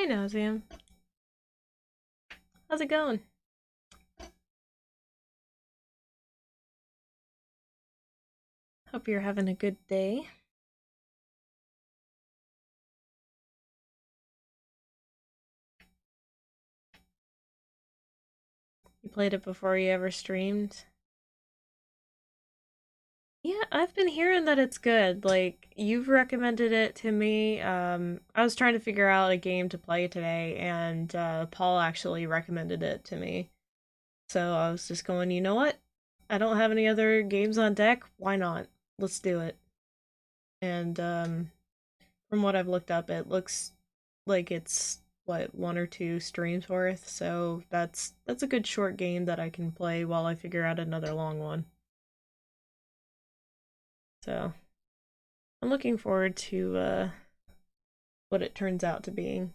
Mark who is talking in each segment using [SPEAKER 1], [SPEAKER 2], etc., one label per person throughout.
[SPEAKER 1] I know, Sam. How's it going? Hope you're having a good day. You played it before you ever streamed? Yeah, I've been hearing that it's good. Like, you've recommended it to me. I was trying to figure out a game to play today, and Paul actually recommended it to me. So I was just going, you know what? I don't have any other games on deck. Why not? Let's do it. And from what I've looked up, it looks like it's what, one or two streams worth. So that's a good short game that I can play while I figure out another long one. So I'm looking forward to what it turns out to being.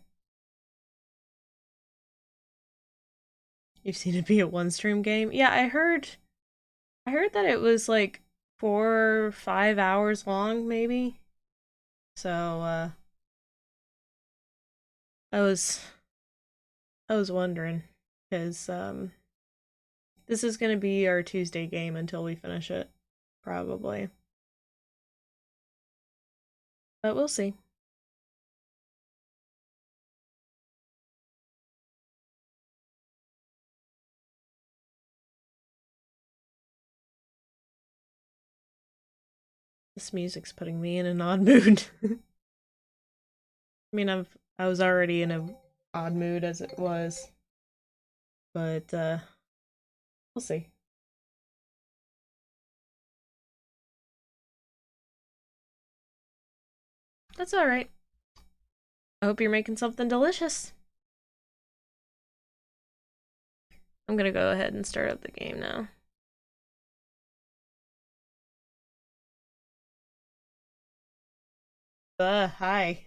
[SPEAKER 1] You've seen it be a one stream game? Yeah, I heard that it was like 4 or 5 hours long, maybe. So I was I was wondering because this is gonna be our Tuesday game until we finish it, probably. But we'll see. This music's putting me in an odd mood. I mean, I was already in a odd mood as it was, but we'll see. That's all right. I hope you're making something delicious. I'm gonna go ahead and start up the game now. Hi.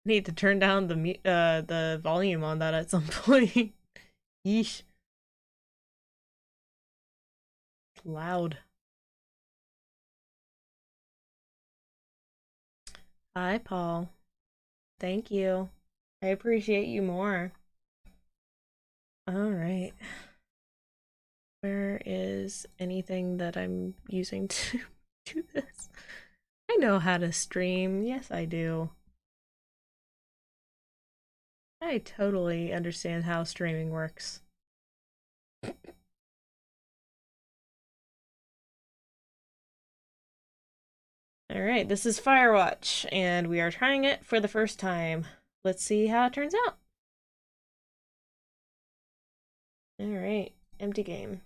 [SPEAKER 1] Need to turn down the volume on that at some point. Yeesh, it's loud. Hi, Paul. Thank you. I appreciate you more. All right. Where is anything that I'm using to do this? I know how to stream. Yes, I do. I totally understand how streaming works. Alright, this is Firewatch, and we are trying it for the first time. Let's see how it turns out. Alright, empty game.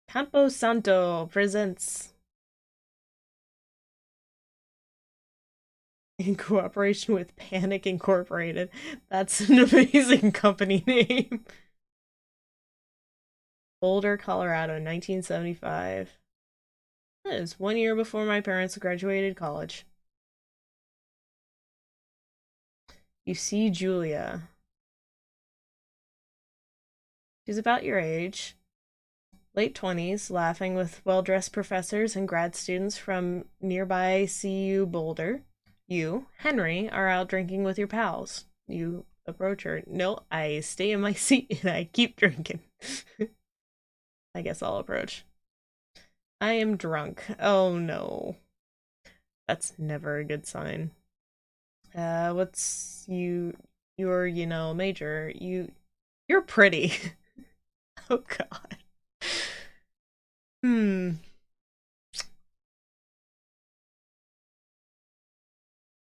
[SPEAKER 1] Campo Santo presents in cooperation with Panic Incorporated. That's an amazing company name. Boulder, Colorado, 1975. That is 1 year before my parents graduated college. You see Julia. She's about your age, late 20s, laughing with well dressed professors and grad students from nearby CU Boulder. You, Henry, are out drinking with your pals. You approach her. No, I stay in my seat and I keep drinking. I guess I'll approach. I am drunk. Oh no. That's never a good sign. What's you're, major. You're pretty. Oh god. Hmm.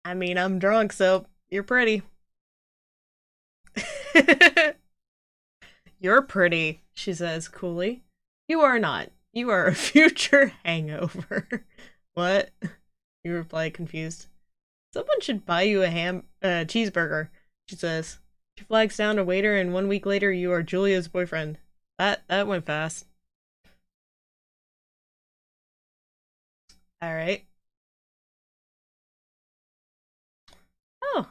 [SPEAKER 1] I mean, I'm drunk, so you're pretty. You're pretty, she says coolly. You are not. You are a future hangover. What? You reply confused. Someone should buy you a cheeseburger, she says. She flags down a waiter, and 1 week later, you are Julia's boyfriend. That went fast. All right. Oh,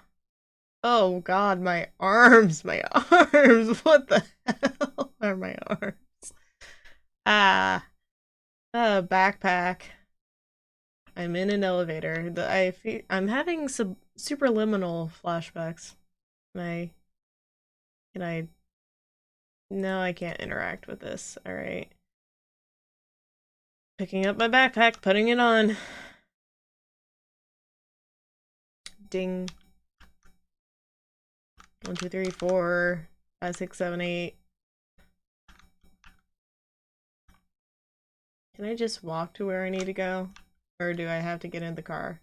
[SPEAKER 1] Oh god, my arms, my arms. What the hell are my arms? Ah, backpack. I'm in an elevator. I'm having some superliminal flashbacks. Can I, can I, no, I can't interact with this. All right. Picking up my backpack, putting it on. Ding. 1, 2, 3, 4, 5, 6, 7, 8. Can I just walk to where I need to go? Or do I have to get in the car?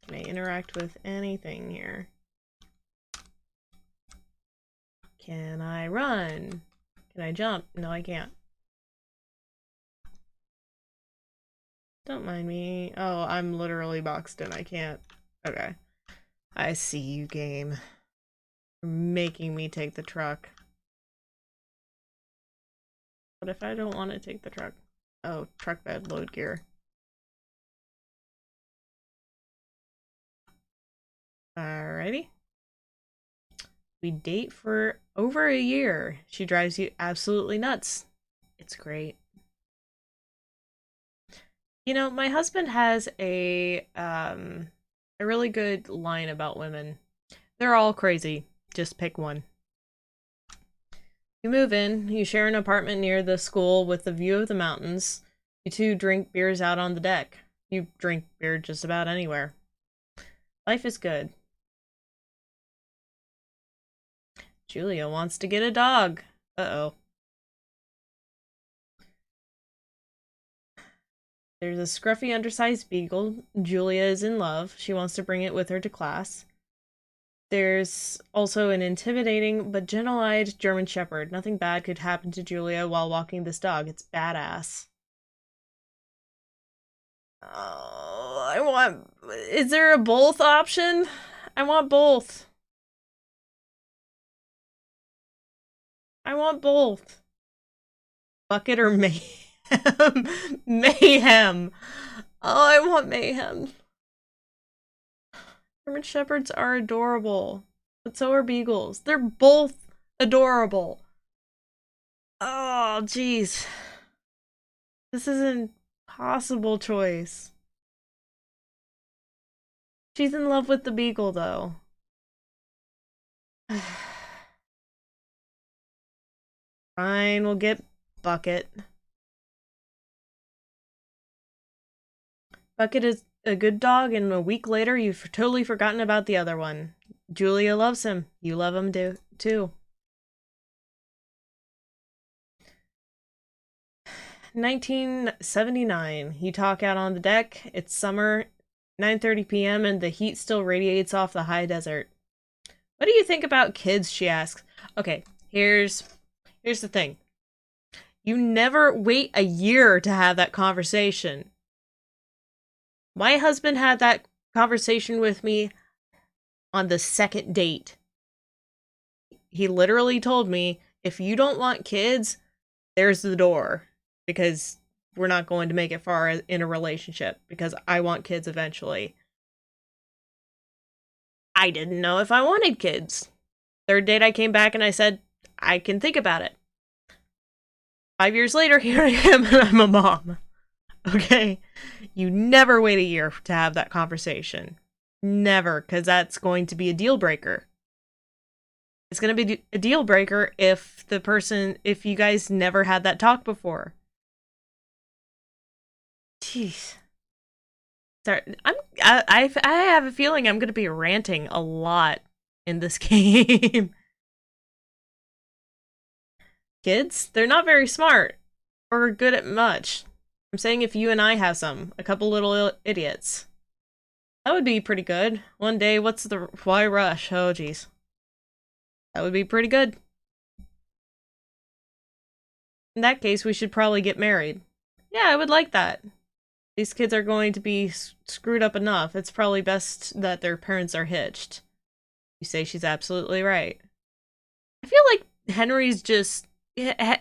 [SPEAKER 1] Can I interact with anything here? Can I run? Can I jump? No, I can't. Don't mind me. Oh, I'm literally boxed in. I can't. Okay. I see you, game. You're making me take the truck. What if I don't want to take the truck? Oh, truck bed, load gear. Alrighty. We date for over a year. She drives you absolutely nuts. It's great. You know, my husband has a really good line about women. They're all crazy. Just pick one. You move in, you share an apartment near the school with a view of the mountains. You two drink beers out on the deck. You drink beer just about anywhere. Life is good. Julia wants to get a dog. Uh-oh. There's a scruffy, undersized beagle. Julia is in love. She wants to bring it with her to class. There's also an intimidating but gentle-eyed German Shepherd. Nothing bad could happen to Julia while walking this dog. It's badass. Oh, I want... Is there a both option? I want both. I want both. Bucket or mayhem? Mayhem. Oh, I want mayhem. German Shepherds are adorable. But so are Beagles. They're both adorable. Oh, jeez. This is an impossible choice. She's in love with the Beagle, though. Fine, we'll get Bucket. Bucket is a good dog, and a week later, you've totally forgotten about the other one. Julia loves him. You love him too. 1979. You talk out on the deck. It's summer, 9:30 p.m., and the heat still radiates off the high desert. What do you think about kids? She asks. Okay, here's the thing. You never wait a year to have that conversation. My husband had that conversation with me on the second date. He literally told me, if you don't want kids, there's the door. Because we're not going to make it far in a relationship. Because I want kids eventually. I didn't know if I wanted kids. Third date, I came back and I said, I can think about it. 5 years later, here I am and I'm a mom. Okay? You never wait a year to have that conversation. Never, because that's going to be a deal breaker. It's going to be a deal breaker if you guys never had that talk before. Jeez. Sorry, I have a feeling I'm going to be ranting a lot in this game. Kids, they're not very smart or good at much. I'm saying if you and I have a couple little idiots. That would be pretty good. One day, why rush? Oh, jeez. That would be pretty good. In that case, we should probably get married. Yeah, I would like that. These kids are going to be screwed up enough. It's probably best that their parents are hitched. You say she's absolutely right. I feel like Henry's just...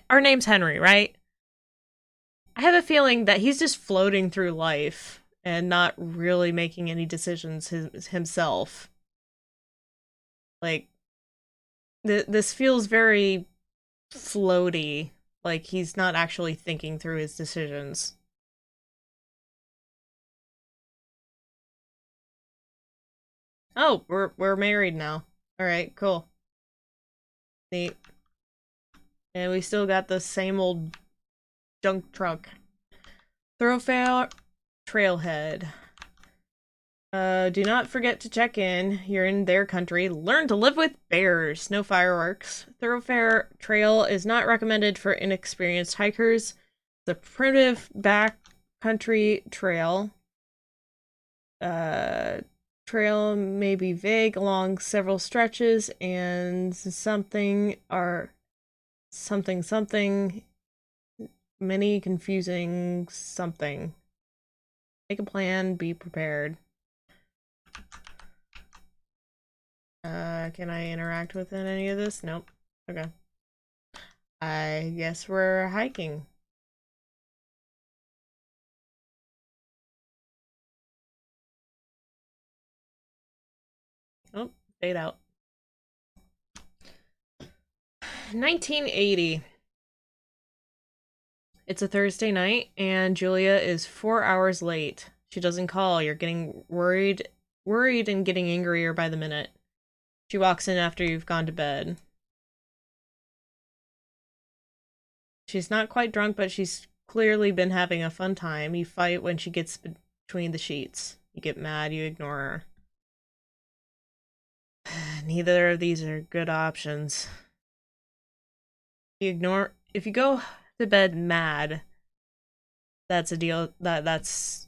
[SPEAKER 1] Our name's Henry, right? I have a feeling that he's just floating through life and not really making any decisions himself. Like, this feels very floaty. Like, he's not actually thinking through his decisions. Oh, we're married now. Alright, cool. Neat. And we still got the same old junk truck. Thoroughfare trailhead. Do not forget to check in. You're in their country. Learn to live with bears. No fireworks. Thoroughfare trail is not recommended for inexperienced hikers. The primitive backcountry trail. Trail may be vague along several stretches, and something many confusing something. Make a plan, be prepared. Can I interact with any of this? Nope. Okay. I guess we're hiking. Oh, fade out. 1980. It's a Thursday night, and Julia is 4 hours late. She doesn't call. You're getting worried and getting angrier by the minute. She walks in after you've gone to bed. She's not quite drunk, but she's clearly been having a fun time. You fight when she gets between the sheets. You get mad, you ignore her. Neither of these are good options. If you go to bed mad, that's a deal that's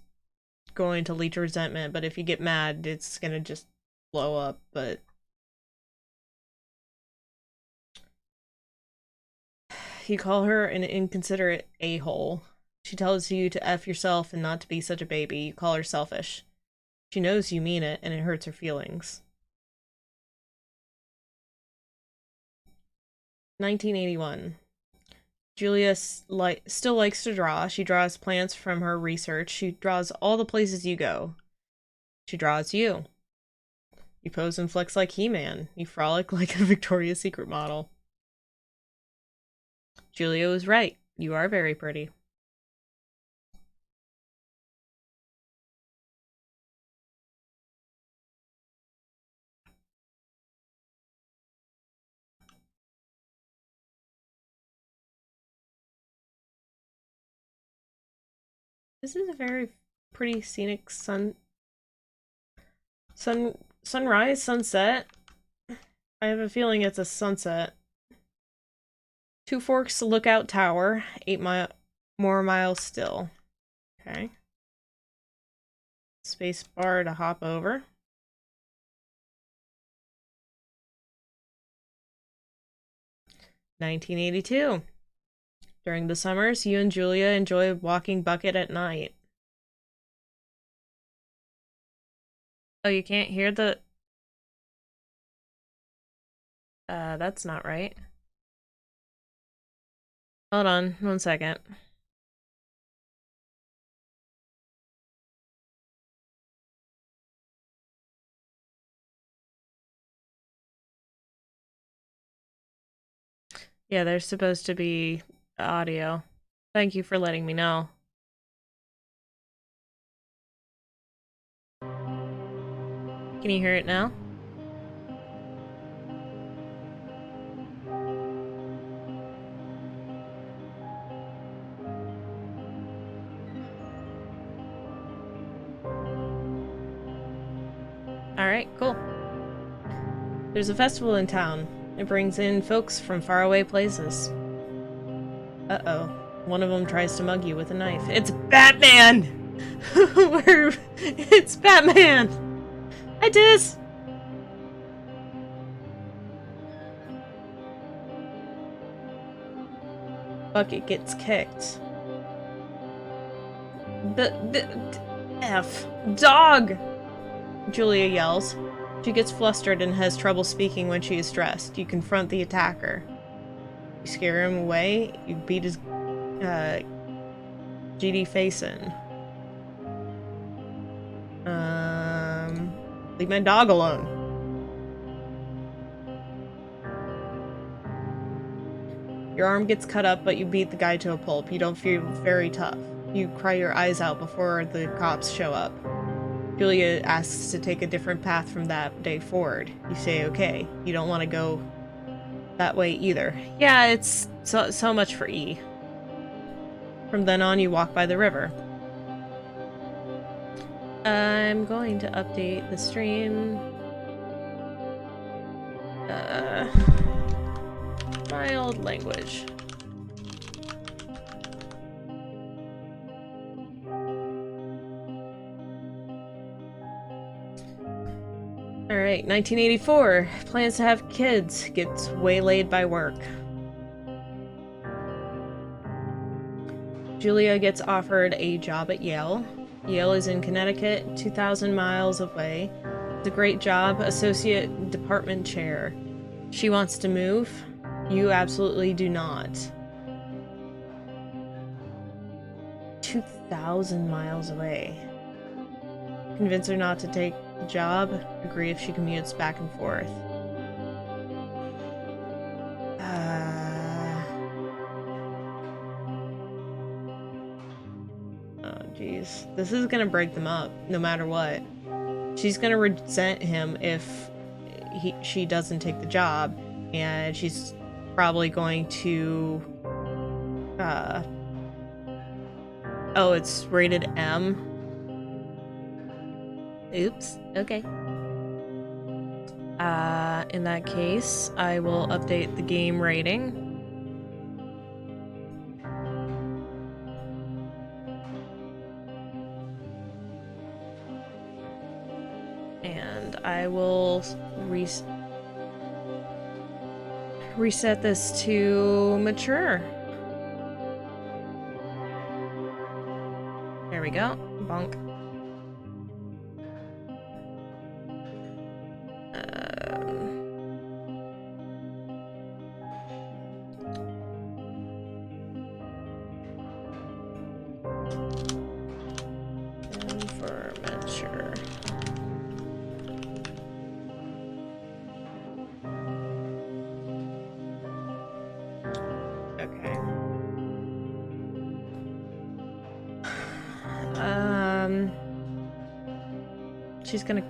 [SPEAKER 1] going to lead to resentment, but if you get mad, it's gonna just blow up. But you call her an inconsiderate a-hole. She tells you to F yourself and not to be such a baby. You call her selfish. She knows you mean it, and it hurts her feelings. 1981. Julia still likes to draw. She draws plants from her research. She draws all the places you go. She draws you. You pose and flex like He-Man. You frolic like a Victoria's Secret model. Julia was right. You are very pretty. This is a very pretty scenic sunrise, sunset. I have a feeling it's a sunset. Two Forks Lookout Tower, 8 more miles still. Okay. Space bar to hop over. (1982). During the summers, you and Julia enjoy walking Bucket at night. Oh, you can't hear the... that's not right. Hold on, 1 second. Yeah, there's supposed to be audio. Thank you for letting me know. Can you hear it now? Alright, cool. There's a festival in town. It brings in folks from faraway places. Uh-oh. One of them tries to mug you with a knife. It's Batman! It's Batman! Hi, Diz! Bucket gets kicked. F. Dog! Julia yells. She gets flustered and has trouble speaking when she is stressed. You confront the attacker. You scare him away. You beat his GD facing. Leave my dog alone. Your arm gets cut up, but you beat the guy to a pulp. You don't feel very tough. You cry your eyes out before the cops show up. Julia asks to take a different path from that day forward. You say okay. You don't want to go that way either. Yeah, it's so much for E. From then on, you walk by the river. I'm going to update the stream. My old language. Alright, 1984. Plans to have kids. Gets waylaid by work. Julia gets offered a job at Yale. Yale is in Connecticut, 2,000 miles away. It's a great job, associate department chair. She wants to move. You absolutely do not. 2,000 miles away. Convince her not to take the job. Agree if she commutes back and forth. Jeez. This is gonna break them up, no matter what. She's gonna resent him if she doesn't take the job, and she's probably going to, oh, it's rated M? Oops, okay. In that case, I will update the game rating. And I will reset this to mature. There we go. Bonk. And for mature. Okay. She's gonna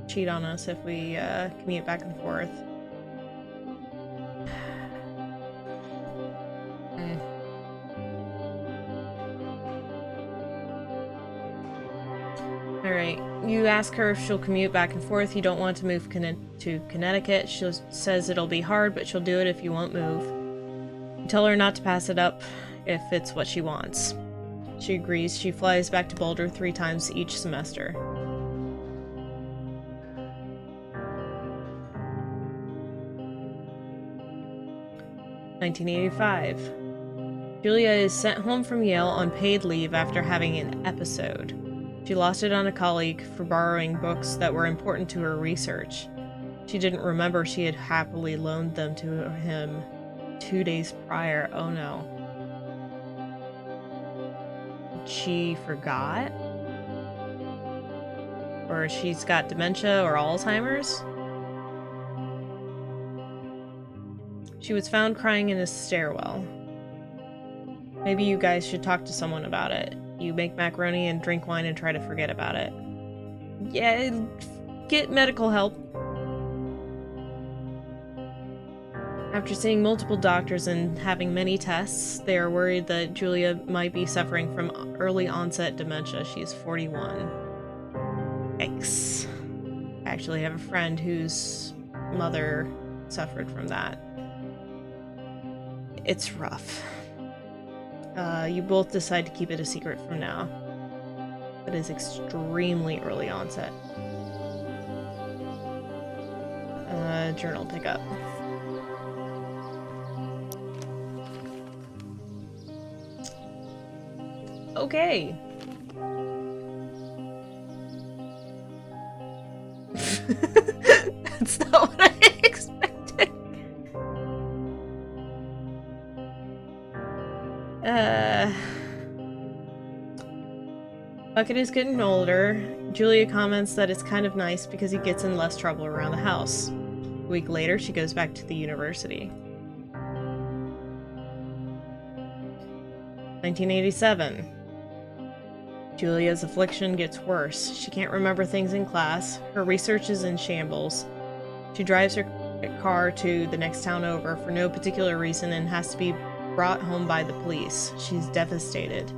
[SPEAKER 1] cheat on us if we commute back and forth. Alright, you ask her if she'll commute back and forth. You don't want to move to Connecticut. She says it'll be hard, but she'll do it if you won't move. You tell her not to pass it up if it's what she wants. She agrees. She flies back to Boulder 3 times each semester. (1985). Julia is sent home from Yale on paid leave after having an episode. She lost it on a colleague for borrowing books that were important to her research. She didn't remember she had happily loaned them to him 2 days prior. Oh no. She forgot? Or she's got dementia or Alzheimer's? She was found crying in a stairwell. Maybe you guys should talk to someone about it. You make macaroni and drink wine and try to forget about it. Yeah, get medical help. After seeing multiple doctors and having many tests, they are worried that Julia might be suffering from early onset dementia. She's 41. Yikes. I actually have a friend whose mother suffered from that. It's rough. You both decide to keep it a secret from now. It is extremely early onset. Journal pickup. Okay. That's not what I expected. Bucket is getting older. Julia comments that it's kind of nice because he gets in less trouble around the house. A week later, she goes back to the university. 1987. Julia's affliction gets worse. She can't remember things in class. Her research is in shambles. She drives her car to the next town over for no particular reason and has to be brought home by the police. She's devastated.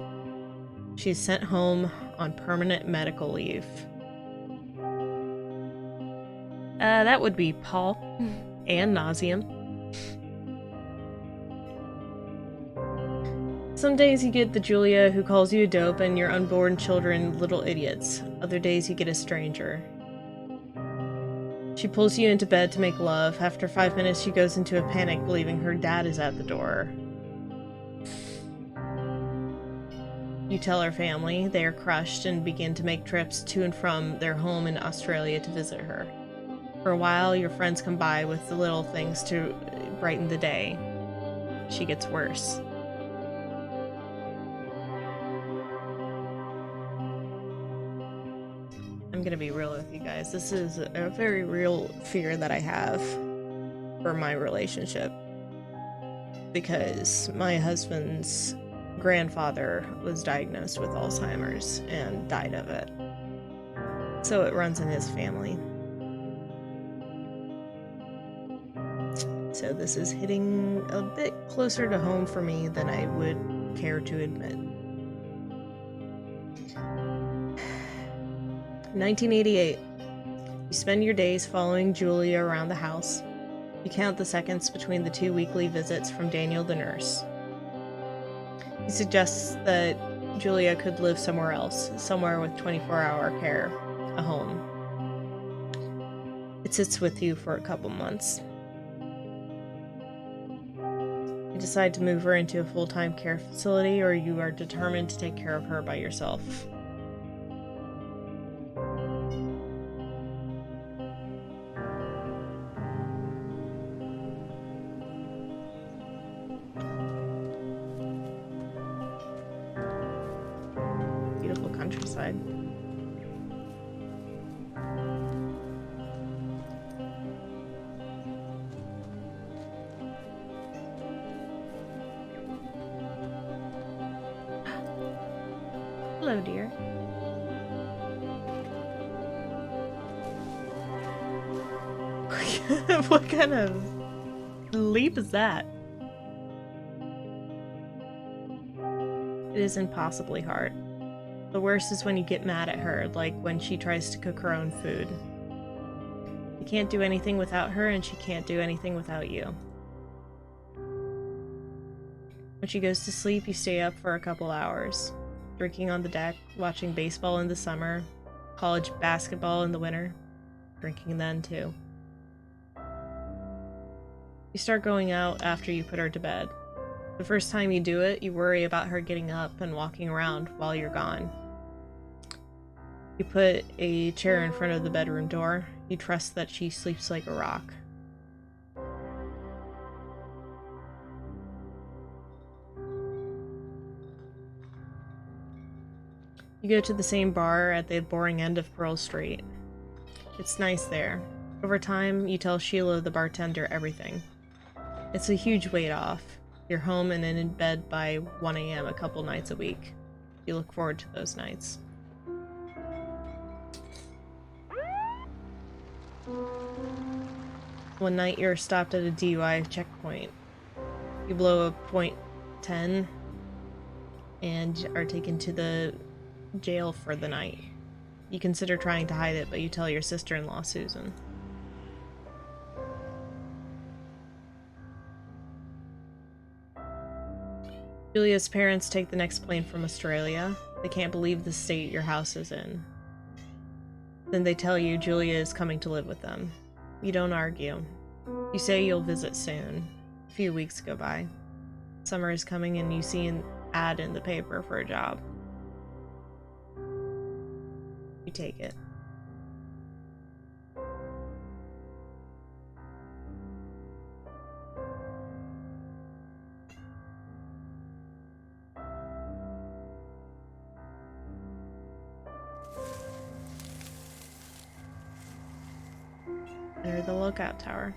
[SPEAKER 1] She's sent home on permanent medical leave. That would be Paul. And nauseum. Some days you get the Julia who calls you a dope and your unborn children little idiots. Other days you get a stranger. She pulls you into bed to make love. After 5 minutes she goes into a panic believing her dad is at the door. You tell her family. They are crushed and begin to make trips to and from their home in Australia to visit her. For a while, your friends come by with the little things to brighten the day. She gets worse. I'm gonna be real with you guys. This is a very real fear that I have for my relationship. Because my husband's grandfather was diagnosed with Alzheimer's and died of it. So it runs in his family. So this is hitting a bit closer to home for me than I would care to admit. 1988. You spend your days following Julia around the house. You count the seconds between the 2 weekly visits from Daniel the nurse. He suggests that Julia could live somewhere else, somewhere with 24-hour care, a home. It sits with you for a couple months. You decide to move her into a full-time care facility, or you are determined to take care of her by yourself. Beautiful countryside. Hello, dear. What kind of leap is that? It is impossibly hard. The worst is when you get mad at her, like when she tries to cook her own food. You can't do anything without her, and she can't do anything without you. When she goes to sleep, you stay up for a couple hours, drinking on the deck, watching baseball in the summer, college basketball in the winter, drinking then too. You start going out after you put her to bed. The first time you do it, you worry about her getting up and walking around while you're gone. You put a chair in front of the bedroom door. You trust that she sleeps like a rock. You go to the same bar at the boring end of Pearl Street. It's nice there. Over time, you tell Sheila, the bartender, everything. It's a huge weight off. You're home and in bed by 1 a.m. a couple nights a week. You look forward to those nights. One night you're stopped at a DUI checkpoint. You blow a .10 and are taken to the jail for the night. You consider trying to hide it, but you tell your sister-in-law, Susan. Julia's parents take the next plane from Australia. They can't believe the state your house is in. Then they tell you Julia is coming to live with them. You don't argue. You say you'll visit soon. A few weeks go by. Summer is coming and you see an ad in the paper for a job. You take it. the lookout tower.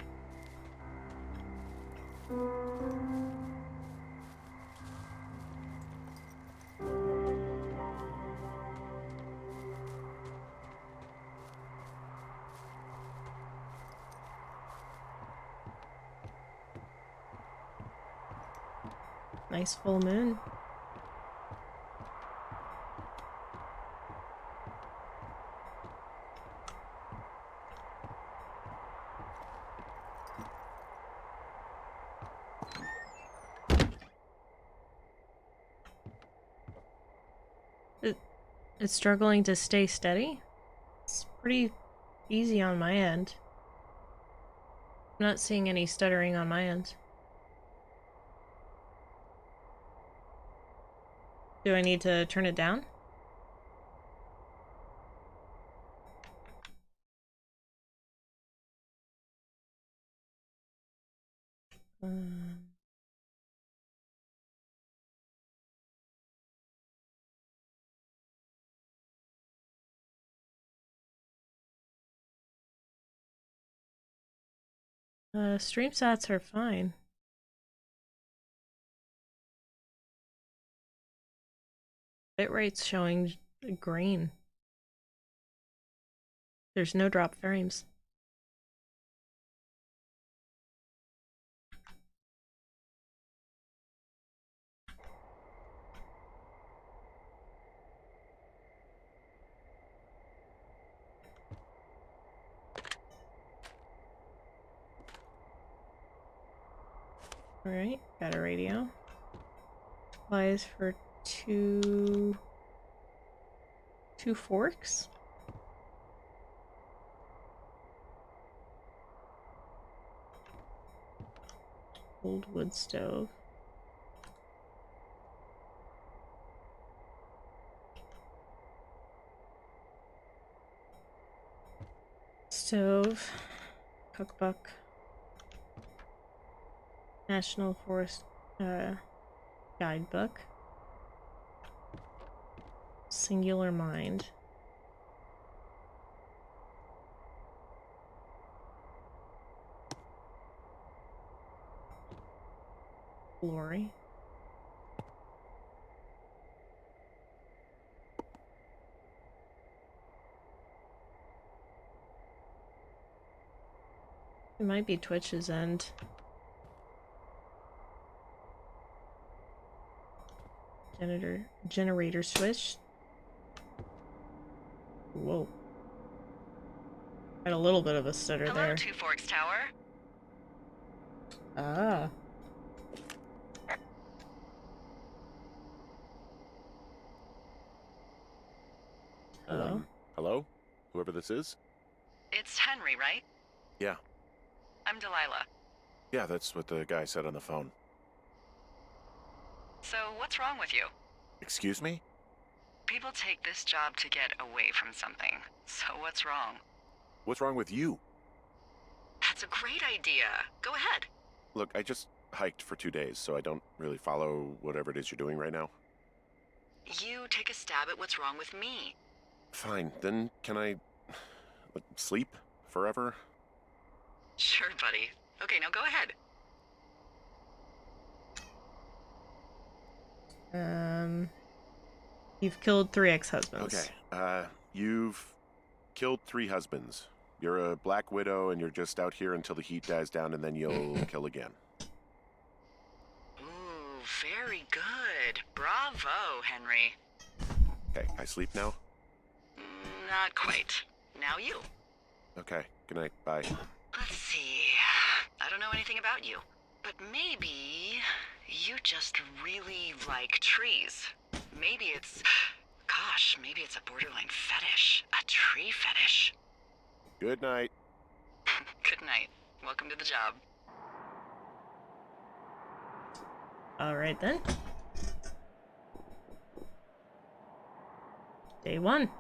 [SPEAKER 1] Nice full moon. It's struggling to stay steady. It's pretty easy on my end. I'm not seeing any stuttering on my end. Do I need to turn it down? Stream stats are fine. Bitrate's showing green. There's no drop frames. Alright, got a radio. Applies for two forks. Old wood stove. Stove. Cookbook. National Forest guidebook. Singular mind. Glory. It might be Twitch's end. Generator switch. Whoa. Had a little bit of a stutter there.
[SPEAKER 2] Hello, Two Forks Tower.
[SPEAKER 1] Ah. Hello?
[SPEAKER 3] Hello? Whoever this is?
[SPEAKER 2] It's Henry, right?
[SPEAKER 3] Yeah.
[SPEAKER 2] I'm Delilah.
[SPEAKER 3] Yeah, that's what the guy said on the phone.
[SPEAKER 2] So, what's wrong with you?
[SPEAKER 3] Excuse me?
[SPEAKER 2] People take this job to get away from something. So, what's wrong?
[SPEAKER 3] What's wrong with you?
[SPEAKER 2] That's a great idea. Go ahead.
[SPEAKER 3] Look, I just hiked for 2 days, so I don't really follow whatever it is you're doing right now.
[SPEAKER 2] You take a stab at what's wrong with me.
[SPEAKER 3] Fine, then can I sleep forever?
[SPEAKER 2] Sure, buddy. Okay, now go ahead.
[SPEAKER 1] You've killed 3 ex-husbands.
[SPEAKER 3] Okay, you've killed 3 husbands. You're a black widow and you're just out here until the heat dies down and then you'll kill again.
[SPEAKER 2] Ooh, very good. Bravo, Henry.
[SPEAKER 3] Okay, I sleep now?
[SPEAKER 2] Not quite. Now you.
[SPEAKER 3] Okay, good night, bye.
[SPEAKER 2] Let's see. I don't know anything about you, but maybe you just really like trees. Maybe it's... Gosh, maybe it's a borderline fetish. A tree fetish.
[SPEAKER 3] Good night.
[SPEAKER 2] Good night. Welcome to the job.
[SPEAKER 1] Alright then. Day 1.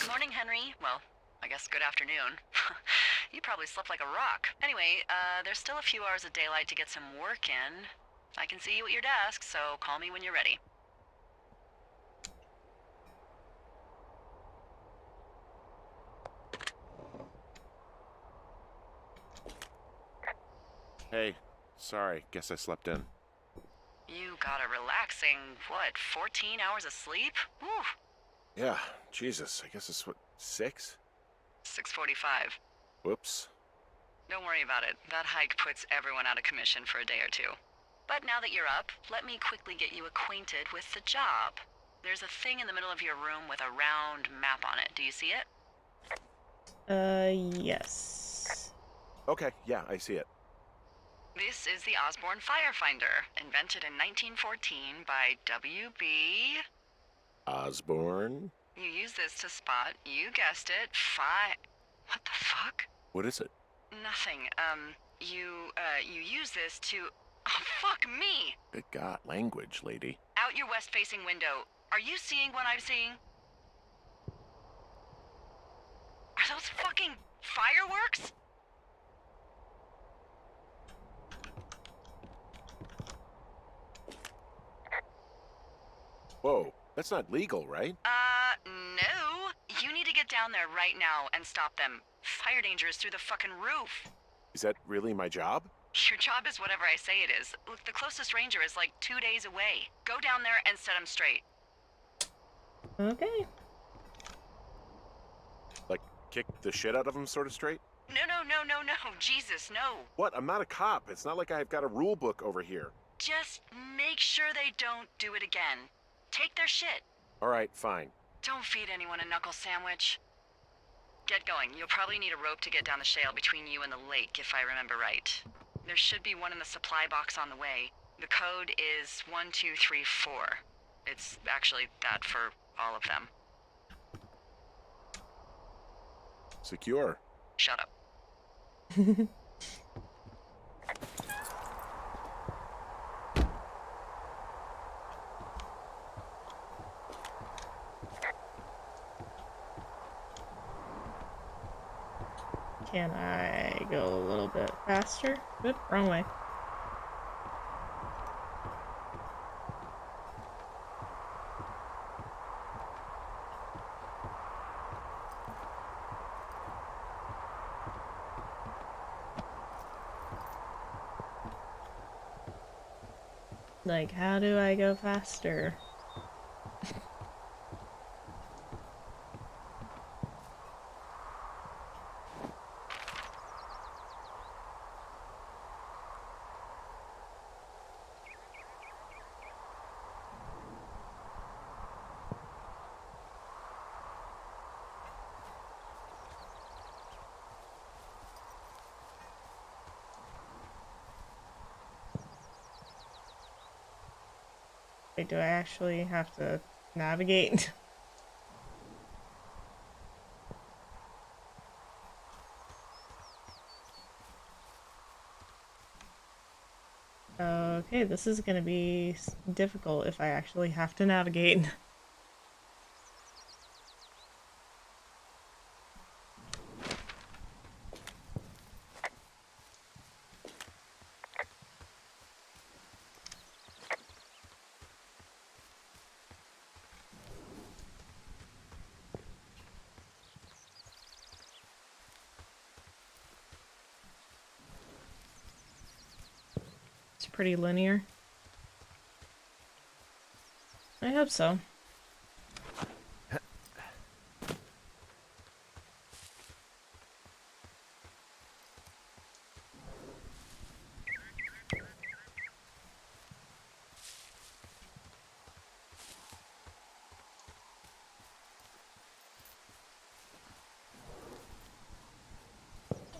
[SPEAKER 2] Morning, Henry. Well, I guess good afternoon. You probably slept like a rock. Anyway, there's still a few hours of daylight to get some work in. I can see you at your desk, so call me when you're ready.
[SPEAKER 3] Hey, sorry. Guess I slept in.
[SPEAKER 2] You got a relaxing, what, 14 hours of sleep? Whew.
[SPEAKER 3] Yeah, Jesus. I guess it's what, 6?
[SPEAKER 2] 6:45.
[SPEAKER 3] Whoops.
[SPEAKER 2] Don't worry about it. That hike puts everyone out of commission for a day or two. But now that you're up, let me quickly get you acquainted with the job. There's a thing in the middle of your room with a round map on it. Do you see it?
[SPEAKER 1] Yes.
[SPEAKER 3] Okay, yeah, I see it.
[SPEAKER 2] This is the Osborne Firefinder, invented in 1914 by W.B.
[SPEAKER 3] Osborne?
[SPEAKER 2] You use this to spot, you guessed it, What the fuck?
[SPEAKER 3] What is it?
[SPEAKER 2] Nothing. You use this to... Oh, fuck me!
[SPEAKER 3] Good God, language, lady.
[SPEAKER 2] Out your west-facing window. Are you seeing what I'm seeing? Are those fucking fireworks?
[SPEAKER 3] Whoa, that's not legal, right?
[SPEAKER 2] No. You need to get down there right now and stop them. Fire danger is through the fucking roof.
[SPEAKER 3] Is that really my job?
[SPEAKER 2] Your job is whatever I say it is. Look, the closest ranger is like 2 days away. Go down there and set him straight.
[SPEAKER 1] Okay.
[SPEAKER 3] Like, kick the shit out of him sort of straight?
[SPEAKER 2] No. Jesus, no.
[SPEAKER 3] What? I'm not a cop. It's not like I've got a rule book over here.
[SPEAKER 2] Just make sure they don't do it again. Take their shit.
[SPEAKER 3] All right, fine.
[SPEAKER 2] Don't feed anyone a knuckle sandwich. Get going. You'll probably need a rope to get down the shale between you and the lake, if I remember right. There should be one in the supply box on the way. The code is 1234. It's actually that for all of them.
[SPEAKER 3] Secure.
[SPEAKER 2] Shut up.
[SPEAKER 1] Can I go a little bit faster? Oop, wrong way. Like, how do I go faster? Wait, do I actually have to navigate? Okay, this is gonna be difficult if I actually have to navigate. It's pretty linear. I hope so.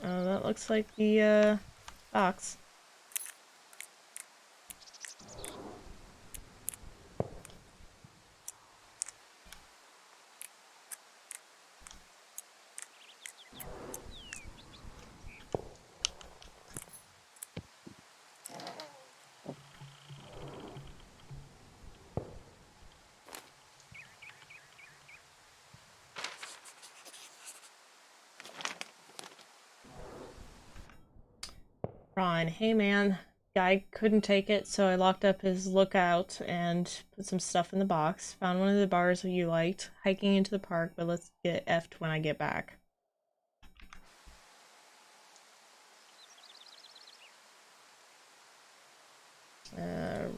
[SPEAKER 1] That looks like the box. Ron, hey man, guy couldn't take it, so I locked up his lookout and put some stuff in the box. Found one of the bars that you liked. Hiking into the park, but let's get effed when I get back.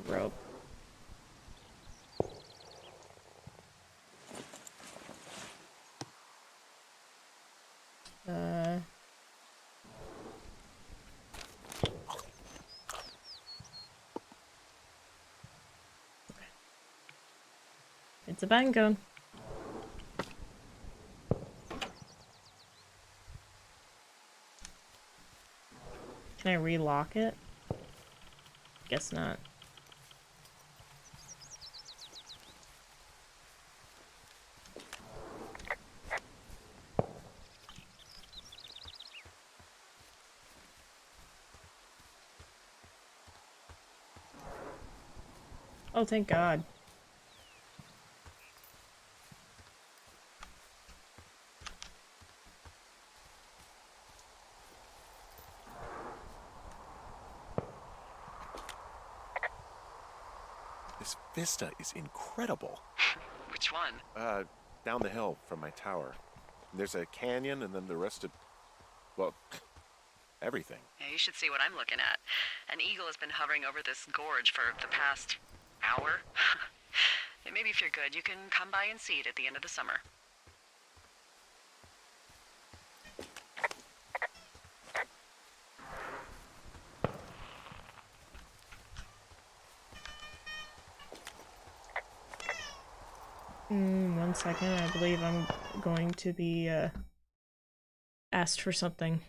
[SPEAKER 1] Rope. Uh... It's a bang gun. Can I relock it? Guess not. Oh, thank God.
[SPEAKER 3] This vista is incredible.
[SPEAKER 2] Which one?
[SPEAKER 3] Down the hill from my tower. There's a canyon and then the rest of, well, everything.
[SPEAKER 2] Yeah, you should see what I'm looking at. An eagle has been hovering over this gorge for the past hour. And maybe if you're good, you can come by and see it at the end of the summer.
[SPEAKER 1] One second, I believe I'm going to be, asked for something.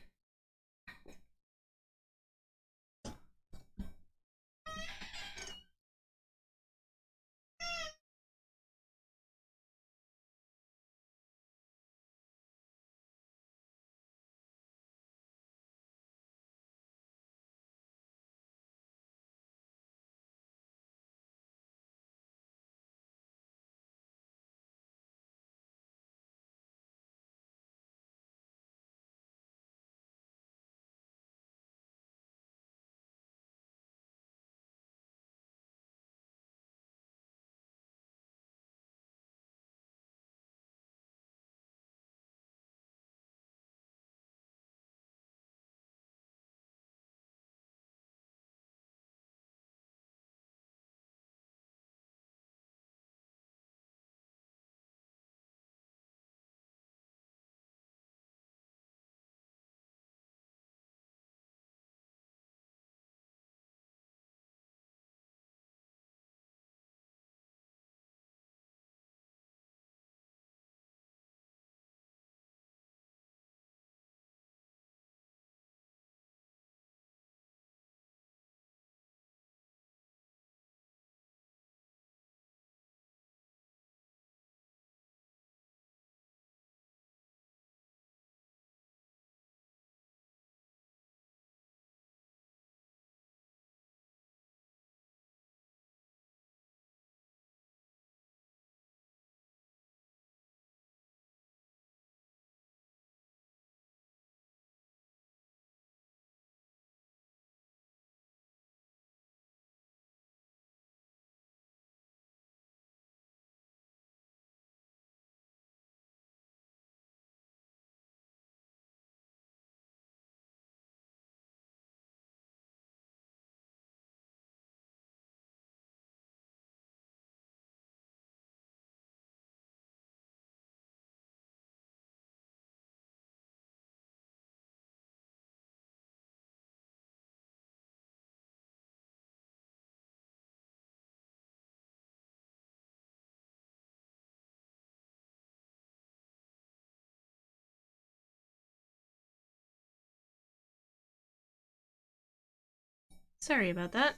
[SPEAKER 1] Sorry about that.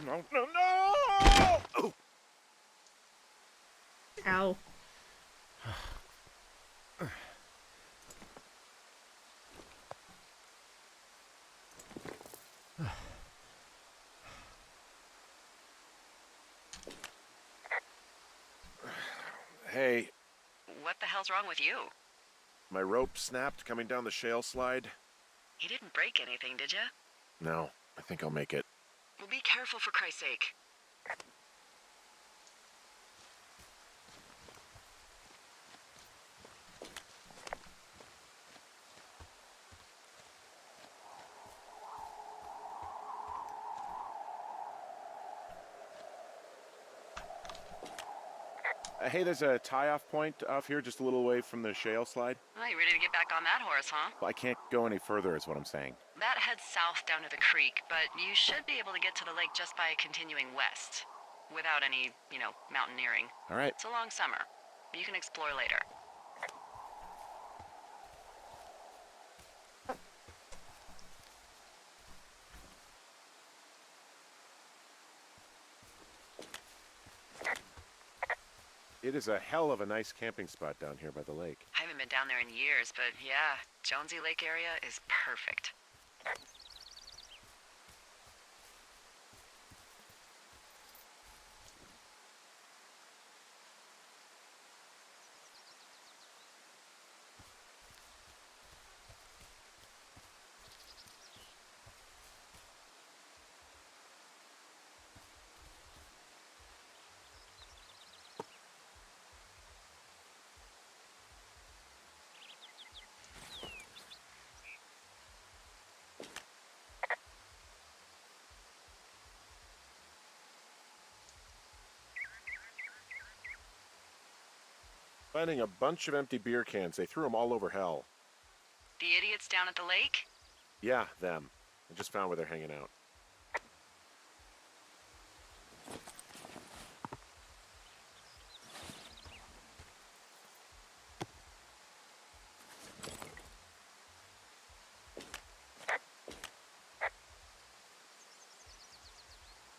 [SPEAKER 3] No, no, no! Oh.
[SPEAKER 1] Ow.
[SPEAKER 3] Hey,
[SPEAKER 2] What the hell's wrong with you?
[SPEAKER 3] my rope snapped coming down the shale slide.
[SPEAKER 2] You didn't break anything, did you?
[SPEAKER 3] No, I think I'll make it.
[SPEAKER 2] Well, be careful for Christ's sake.
[SPEAKER 3] Hey, there's a tie-off point off here just a little away from the shale slide.
[SPEAKER 2] Well, you ready to get back on that horse, huh?
[SPEAKER 3] Well, I can't go any further is what I'm saying.
[SPEAKER 2] That heads south down to the creek, but you should be able to get to the lake just by continuing west. Without any, mountaineering.
[SPEAKER 3] All right.
[SPEAKER 2] It's a long summer. You can explore later.
[SPEAKER 3] It is a hell of a nice camping spot down here by the lake.
[SPEAKER 2] I haven't been down there in years, but yeah, Jonesy Lake area is perfect.
[SPEAKER 3] Finding a bunch of empty beer cans. They threw them all over hell.
[SPEAKER 2] The idiots down at the lake?
[SPEAKER 3] Yeah, them. I just found where they're hanging out.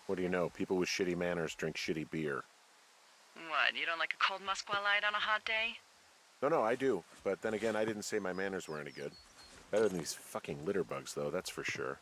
[SPEAKER 3] What do you know? People with shitty manners drink shitty beer.
[SPEAKER 2] What, you don't like a cold Musqua Light on a hot day?
[SPEAKER 3] No, I do. But then again, I didn't say my manners were any good. Better than these fucking litter bugs, though, that's for sure.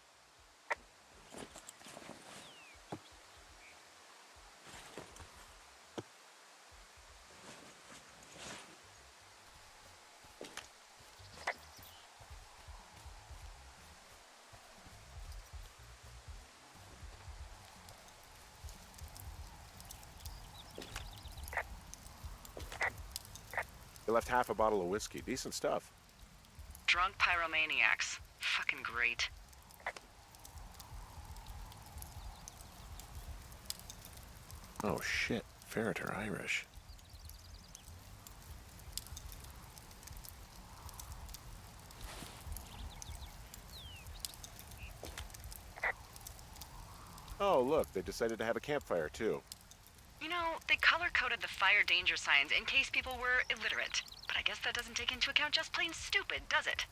[SPEAKER 3] They left half a bottle of whiskey. Decent stuff.
[SPEAKER 2] Drunk pyromaniacs. Fucking great.
[SPEAKER 3] Oh, shit. Ferret are Irish. Oh, look, they decided to have a campfire, too.
[SPEAKER 2] They color-coded the fire danger signs in case people were illiterate. But I guess that doesn't take into account just plain stupid, does it?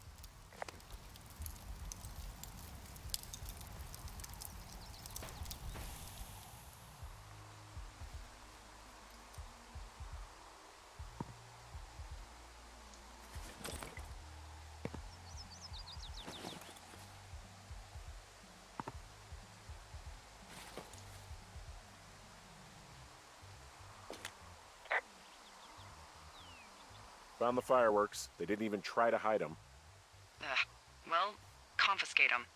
[SPEAKER 3] Found the fireworks. They didn't even try to hide them.
[SPEAKER 2] Ugh. Well, confiscate them.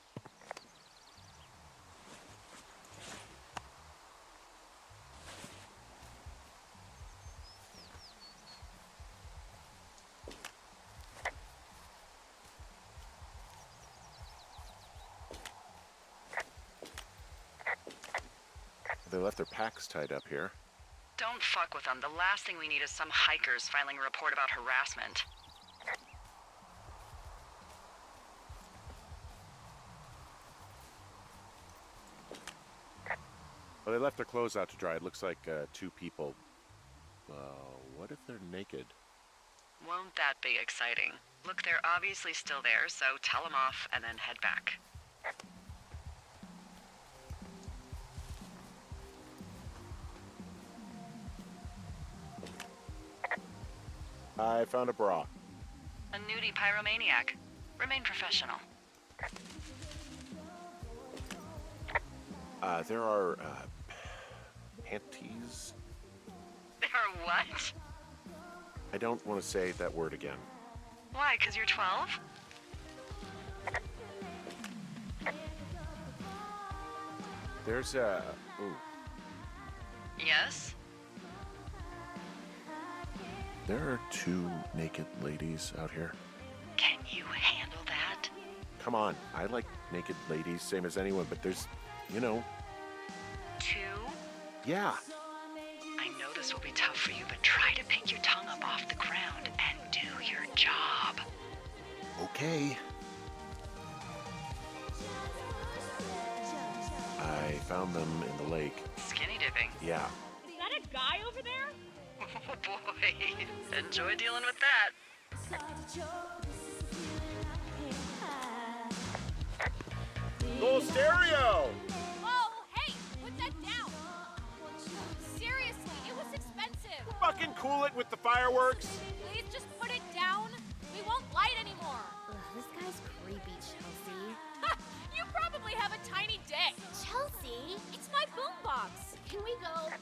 [SPEAKER 3] They left their packs tied up here.
[SPEAKER 2] Don't fuck with them. The last thing we need is some hikers filing a report about harassment.
[SPEAKER 3] Well, they left their clothes out to dry. It looks like two people. What if they're naked?
[SPEAKER 2] Won't that be exciting? Look, they're obviously still there, so tell them off and then head back.
[SPEAKER 3] I found a bra.
[SPEAKER 2] A nudie pyromaniac. Remain professional.
[SPEAKER 3] There are, panties?
[SPEAKER 2] There are what?
[SPEAKER 3] I don't want to say that word again.
[SPEAKER 2] Why, 'cause you're 12?
[SPEAKER 3] There's a... Ooh.
[SPEAKER 2] Yes?
[SPEAKER 3] There are 2 naked ladies out here.
[SPEAKER 2] Can you handle that?
[SPEAKER 3] Come on, I like naked ladies, same as anyone, but there's,
[SPEAKER 2] 2?
[SPEAKER 3] Yeah.
[SPEAKER 2] I know this will be tough for you, but try to pick your tongue up off the ground and do your job.
[SPEAKER 3] Okay. I found them in the lake.
[SPEAKER 2] Skinny dipping.
[SPEAKER 3] Yeah.
[SPEAKER 4] Is that a guy over there?
[SPEAKER 2] Oh boy. Enjoy dealing with that.
[SPEAKER 3] Full stereo!
[SPEAKER 4] Oh, hey, put that down. Seriously, it was expensive.
[SPEAKER 3] Fucking cool it with the fireworks.
[SPEAKER 4] Please just put it down. We won't light anymore.
[SPEAKER 5] Ugh, this guy's creepy, Chelsea.
[SPEAKER 4] Ha! You probably have a tiny dick.
[SPEAKER 5] Chelsea?
[SPEAKER 4] It's my boombox.
[SPEAKER 5] Can we go?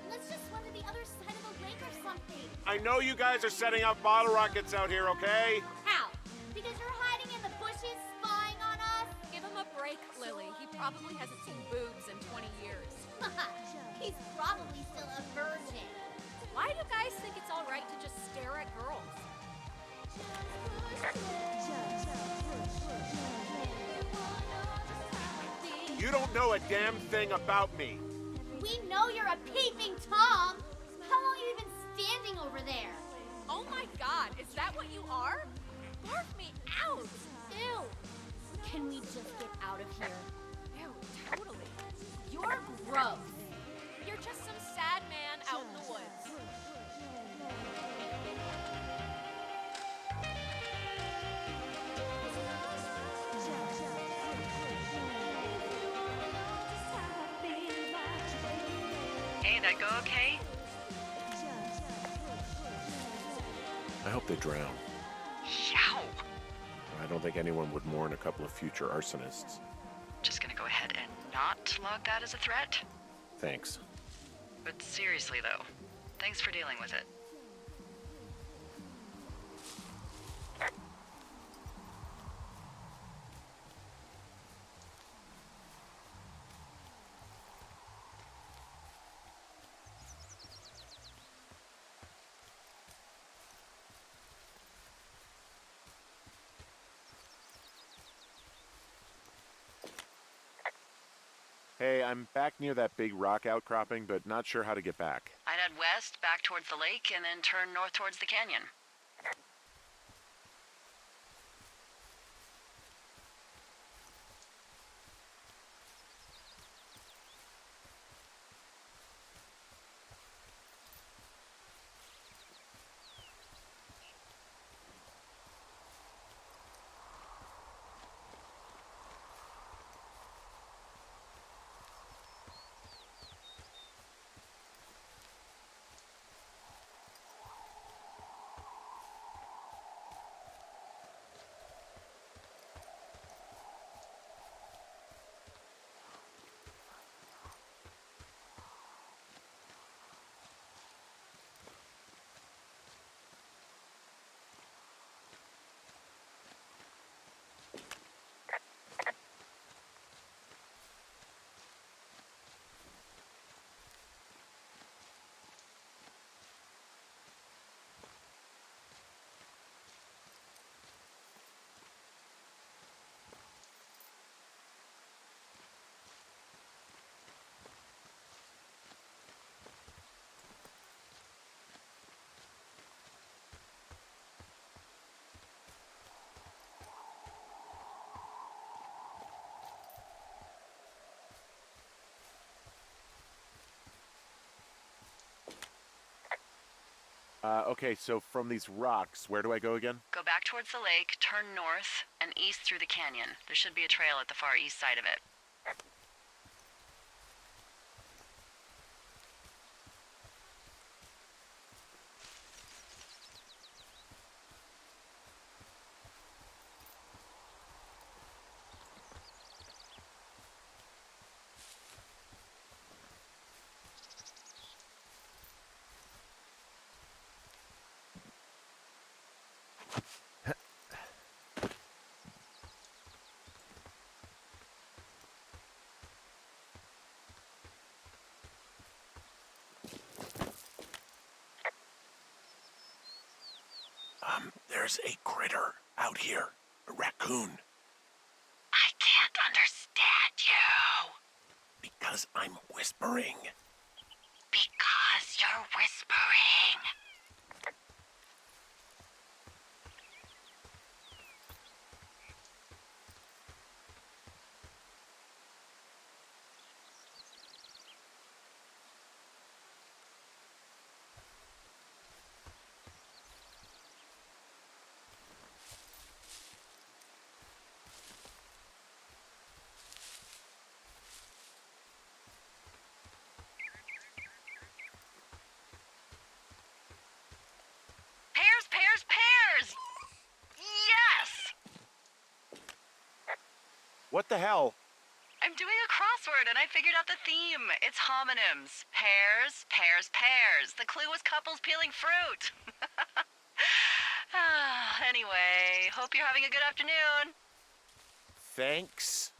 [SPEAKER 5] Let's just swim to the other side of the lake or something.
[SPEAKER 3] I know you guys are setting up bottle rockets out here, okay?
[SPEAKER 5] How? Because you're hiding in the bushes spying on us?
[SPEAKER 4] Give him a break, Lily. He probably hasn't seen boobs in 20 years.
[SPEAKER 5] He's probably still a virgin.
[SPEAKER 4] Why do guys think it's all right to just stare at girls?
[SPEAKER 3] You don't know a damn thing about me.
[SPEAKER 5] We know you're a peeping Tom. How long have you been standing over there?
[SPEAKER 4] Oh my god, is that what you are? Barf me out!
[SPEAKER 5] Ew. Can we just get out of here?
[SPEAKER 4] Ew, totally.
[SPEAKER 5] You're gross.
[SPEAKER 4] You're just some sad man out in the woods.
[SPEAKER 2] Hey, that go okay?
[SPEAKER 3] I hope they drown.
[SPEAKER 2] Yow!
[SPEAKER 3] I don't think anyone would mourn a couple of future arsonists.
[SPEAKER 2] Just gonna go ahead and not log that as a threat?
[SPEAKER 3] Thanks.
[SPEAKER 2] But seriously though, thanks for dealing with it.
[SPEAKER 3] Hey, I'm back near that big rock outcropping, but not sure how to get back.
[SPEAKER 2] I'd head west, back towards the lake, and then turn north towards the canyon.
[SPEAKER 3] Okay, so from these rocks, where do I go again?
[SPEAKER 2] Go back towards the lake, turn north, and east through the canyon. There should be a trail at the far east side of it.
[SPEAKER 3] There's a critter out here. A raccoon.
[SPEAKER 2] I can't understand you.
[SPEAKER 3] Because I'm whispering.
[SPEAKER 2] Because you're whispering. Pears, pears, pears! Yes!
[SPEAKER 3] What the hell?
[SPEAKER 2] I'm doing a crossword and I figured out the theme. It's homonyms. Pears, pears, pears. The clue was couples peeling fruit. Anyway, hope you're having a good afternoon.
[SPEAKER 3] Thanks.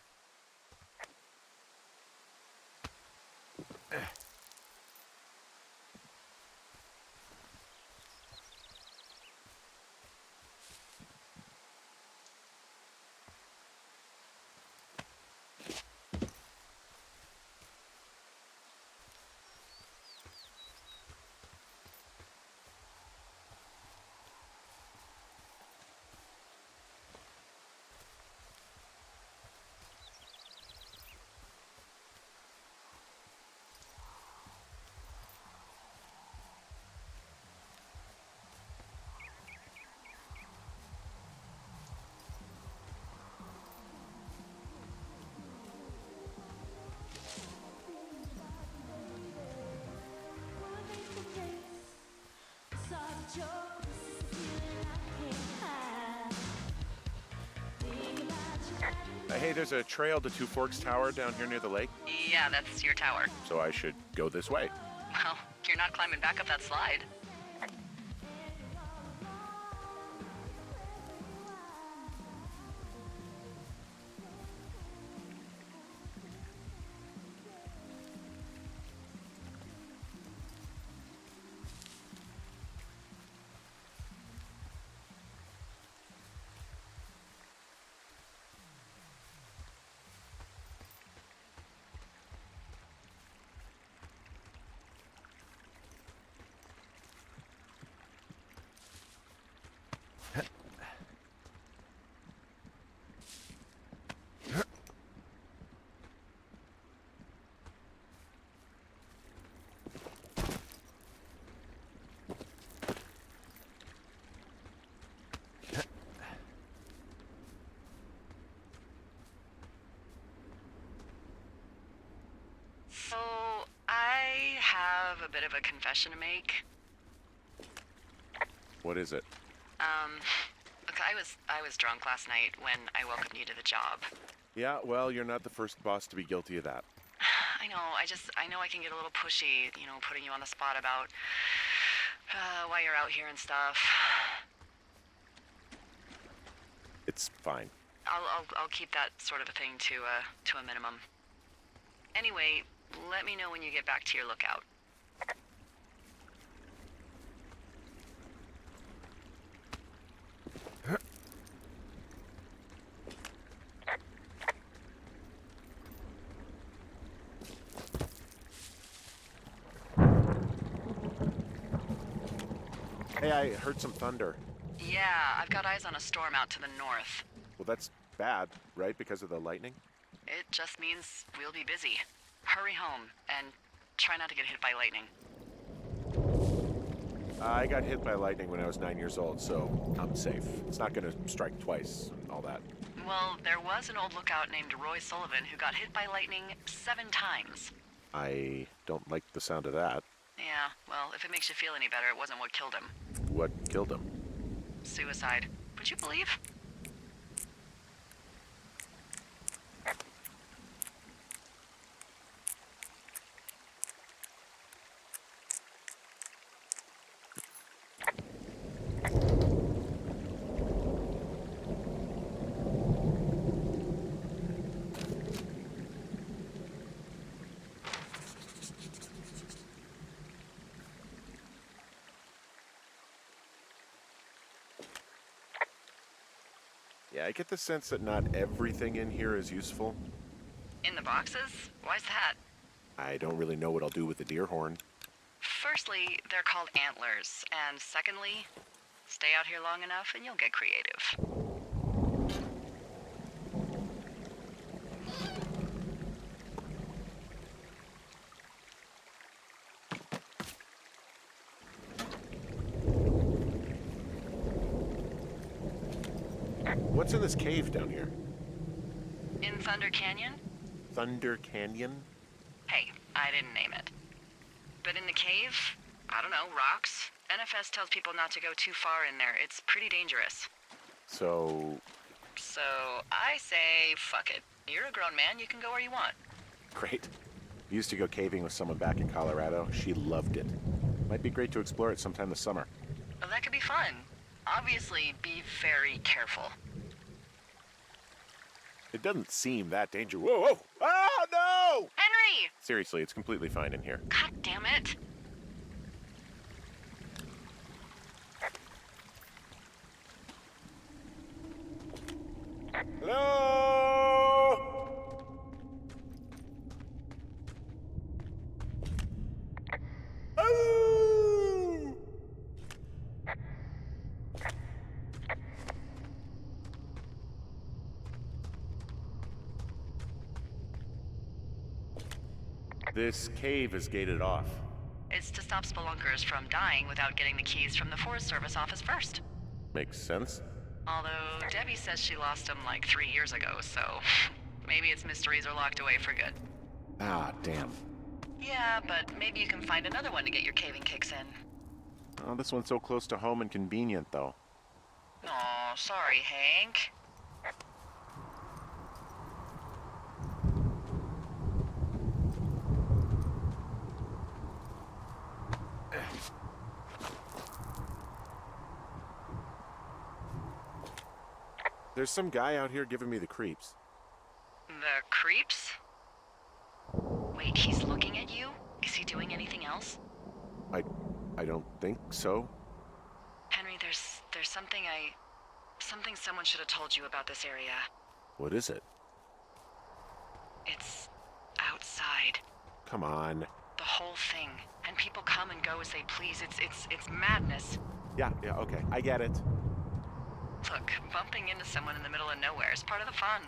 [SPEAKER 3] Hey, there's a trail to Two Forks Tower down here near the lake,
[SPEAKER 2] Yeah, that's your tower.
[SPEAKER 3] so I should go this way.
[SPEAKER 2] Well, you're not climbing back up that slide. So, I have a bit of a confession to make.
[SPEAKER 3] What is it?
[SPEAKER 2] Look, I was drunk last night when I welcomed you to the job.
[SPEAKER 3] Yeah, well, you're not the first boss to be guilty of that.
[SPEAKER 2] I know, I know I can get a little pushy, putting you on the spot about why you're out here and stuff.
[SPEAKER 3] It's fine.
[SPEAKER 2] I'll keep that sort of a thing to a minimum. Anyway, let me know when you get back to your lookout.
[SPEAKER 3] Hey, I heard some thunder.
[SPEAKER 2] Yeah, I've got eyes on a storm out to the north.
[SPEAKER 3] Well, that's bad, right? Because of the lightning?
[SPEAKER 2] It just means we'll be busy. Hurry home and try not to get hit by lightning.
[SPEAKER 3] I got hit by lightning when I was 9 years old, so I'm safe. It's not gonna strike twice and all that.
[SPEAKER 2] Well, there was an old lookout named Roy Sullivan who got hit by lightning 7 times.
[SPEAKER 3] I don't like the sound of that.
[SPEAKER 2] Yeah, well, if it makes you feel any better, it wasn't what killed him.
[SPEAKER 3] What killed him?
[SPEAKER 2] Suicide. Would you believe?
[SPEAKER 3] Yeah, I get the sense that not everything in here is useful.
[SPEAKER 2] In the boxes? Why's that?
[SPEAKER 3] I don't really know what I'll do with the deer horn.
[SPEAKER 2] Firstly, they're called antlers, and secondly, stay out here long enough and you'll get creative.
[SPEAKER 3] What's in this cave down here?
[SPEAKER 2] In Thunder Canyon?
[SPEAKER 3] Thunder Canyon?
[SPEAKER 2] Hey, I didn't name it. But in the cave, I don't know, rocks? NFS tells people not to go too far in there. It's pretty dangerous.
[SPEAKER 3] So,
[SPEAKER 2] So I say, fuck it. You're a grown man, you can go where you want.
[SPEAKER 3] great. I used to go caving with someone back in Colorado. She loved it. Might be great to explore it sometime this summer.
[SPEAKER 2] Well, that could be fun. Obviously, be very careful.
[SPEAKER 3] It doesn't seem that dangerous. Whoa, whoa! Oh, no!
[SPEAKER 2] Henry!
[SPEAKER 3] Seriously, it's completely fine in here.
[SPEAKER 2] God damn it.
[SPEAKER 3] Hello? Oh! This cave is gated off.
[SPEAKER 2] It's to stop spelunkers from dying without getting the keys from the Forest Service office first.
[SPEAKER 3] Makes sense.
[SPEAKER 2] Although Debbie says she lost them like 3 years ago, so maybe its mysteries are locked away for good.
[SPEAKER 3] Ah, damn.
[SPEAKER 2] Yeah, but maybe you can find another one to get your caving kicks in.
[SPEAKER 3] Oh, this one's so close to home and convenient, though.
[SPEAKER 2] Aw, sorry, Hank.
[SPEAKER 3] There's some guy out here giving me the creeps.
[SPEAKER 2] The creeps? Wait, he's looking at you? Is he doing anything else?
[SPEAKER 3] I don't think so.
[SPEAKER 2] Henry, there's something someone should have told you about this area.
[SPEAKER 3] What is it?
[SPEAKER 2] It's outside.
[SPEAKER 3] Come on.
[SPEAKER 2] The whole thing. And people come and go as they please. It's madness.
[SPEAKER 3] Yeah, okay. I get it.
[SPEAKER 2] Look, bumping into someone in the middle of nowhere is part of the fun.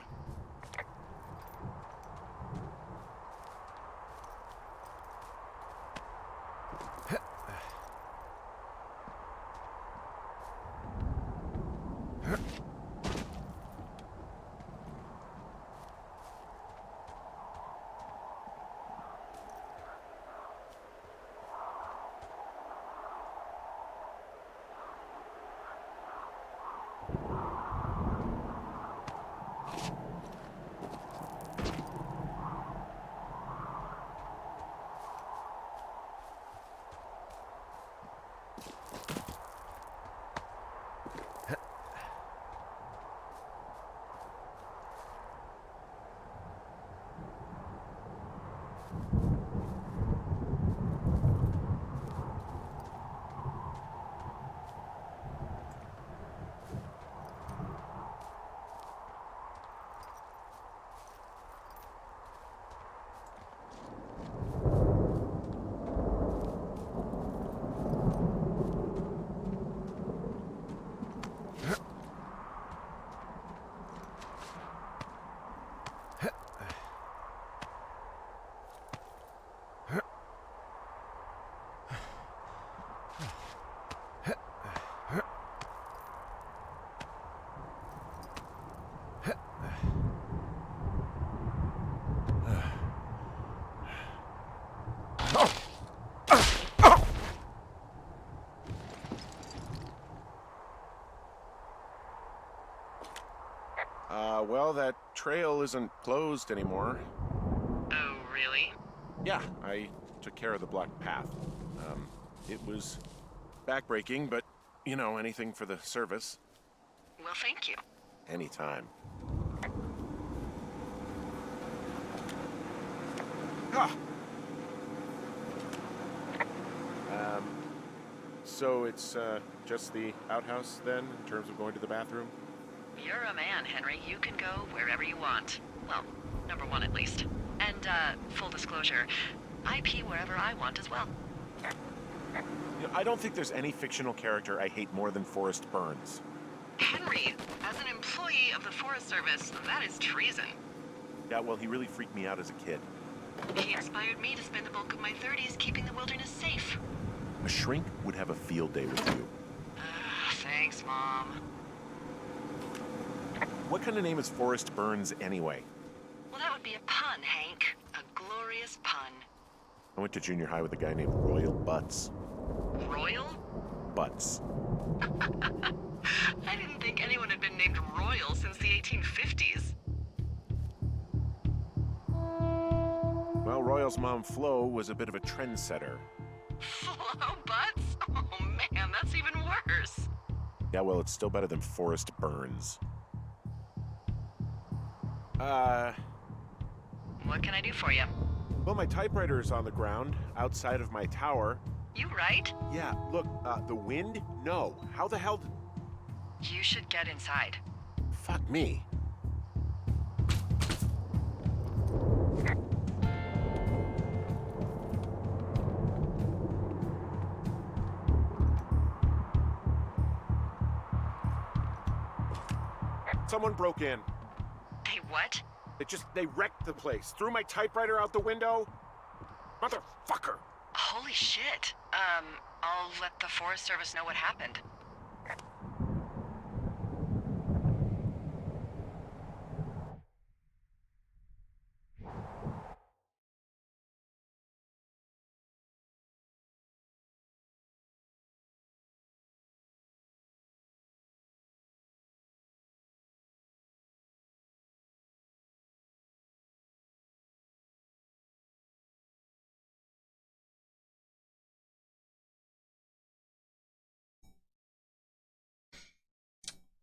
[SPEAKER 3] Well, that trail isn't closed anymore.
[SPEAKER 2] Oh, really?
[SPEAKER 3] Yeah, I took care of the blocked path. It was backbreaking, but, you know, anything for the service.
[SPEAKER 2] Well, thank you.
[SPEAKER 3] Anytime. Ah! So it's, just the outhouse, then, in terms of going to the bathroom?
[SPEAKER 2] You're a man, Henry. You can go wherever you want. Well, number one at least. And, full disclosure, I pee wherever I want as well.
[SPEAKER 3] You know, I don't think there's any fictional character I hate more than Forrest Burns.
[SPEAKER 2] Henry, as an employee of the Forest Service, that is treason.
[SPEAKER 3] Yeah, well, he really freaked me out as a kid.
[SPEAKER 2] He inspired me to spend the bulk of my 30s keeping the wilderness safe.
[SPEAKER 3] A shrink would have a field day with you.
[SPEAKER 2] Thanks, Mom.
[SPEAKER 3] What kind of name is Forrest Burns anyway?
[SPEAKER 2] Well, that would be a pun, Hank. A glorious pun.
[SPEAKER 3] I went to junior high with a guy named Royal Butts.
[SPEAKER 2] Royal?
[SPEAKER 3] Butts.
[SPEAKER 2] I didn't think anyone had been named Royal since the 1850s.
[SPEAKER 3] Well, Royal's mom, Flo, was a bit of a trendsetter.
[SPEAKER 2] Flo Butts? Oh man, that's even worse.
[SPEAKER 3] Yeah, well, it's still better than Forrest Burns.
[SPEAKER 2] What can I do for you?
[SPEAKER 3] Well, my typewriter is on the ground, outside of my tower.
[SPEAKER 2] You right?
[SPEAKER 3] Yeah, look, the wind? No. How the hell
[SPEAKER 2] You should get inside.
[SPEAKER 3] Fuck me. Someone broke in.
[SPEAKER 2] Hey, what?
[SPEAKER 3] They wrecked the place. Threw my typewriter out the window. Motherfucker.
[SPEAKER 2] Holy shit. I'll let the Forest Service know what happened.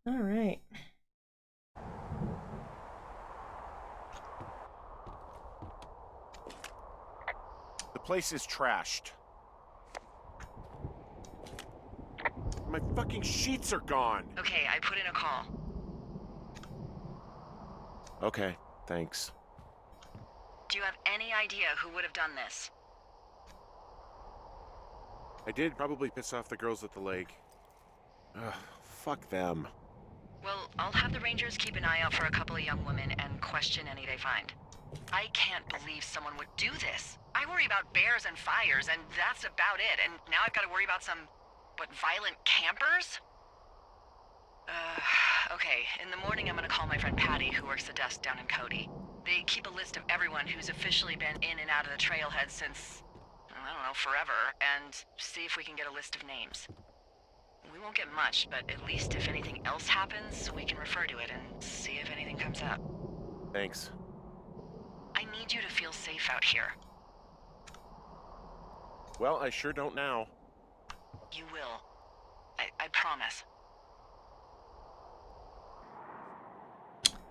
[SPEAKER 1] All right.
[SPEAKER 3] The place is trashed. My fucking sheets are gone.
[SPEAKER 2] Okay, I put in a call.
[SPEAKER 3] Okay, thanks.
[SPEAKER 2] Do you have any idea who would have done this?
[SPEAKER 3] I did probably piss off the girls at the lake. Ugh, fuck them.
[SPEAKER 2] Well, I'll have the Rangers keep an eye out for a couple of young women and question any they find. I can't believe someone would do this. I worry about bears and fires, and that's about it. And now I've got to worry about some, violent campers? Okay. In the morning, I'm gonna call my friend Patty, who works the desk down in Cody. They keep a list of everyone who's officially been in and out of the trailhead since, I don't know, forever, and see if we can get a list of names. We won't get much, but at least if anything else happens, we can refer to it and see if anything comes up.
[SPEAKER 3] Thanks.
[SPEAKER 2] I need you to feel safe out here.
[SPEAKER 3] Well, I sure don't now.
[SPEAKER 2] You will. I promise.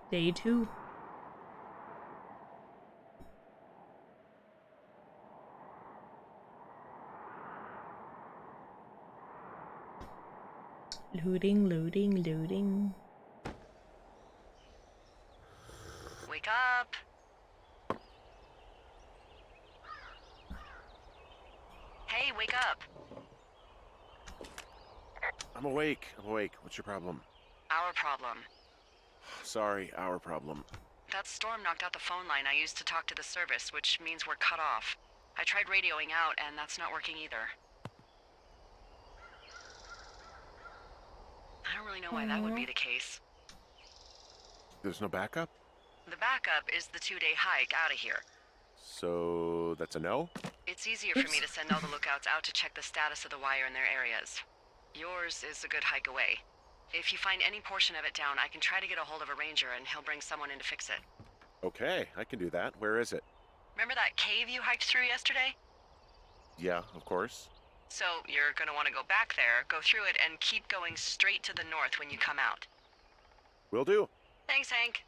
[SPEAKER 1] Day 2. Loading.
[SPEAKER 2] Wake up! Hey, wake up!
[SPEAKER 3] I'm awake. What's your problem?
[SPEAKER 2] Our problem.
[SPEAKER 3] Sorry, our problem.
[SPEAKER 2] That storm knocked out the phone line I used to talk to the service, which means we're cut off. I tried radioing out, and that's not working either. I don't really know why that would be the case.
[SPEAKER 3] There's no backup?
[SPEAKER 2] The backup is the 2-day hike out of here.
[SPEAKER 3] So that's a no?
[SPEAKER 2] It's easier for me to send all the lookouts out to check the status of the wire in their areas. Yours is a good hike away. If you find any portion of it down, I can try to get a hold of a ranger and he'll bring someone in to fix it.
[SPEAKER 3] Okay, I can do that. Where is it?
[SPEAKER 2] Remember that cave you hiked through yesterday?
[SPEAKER 3] Yeah, of course.
[SPEAKER 2] So you're gonna want to go back there, go through it, and keep going straight to the north when you come out.
[SPEAKER 3] Will do.
[SPEAKER 2] Thanks, Hank.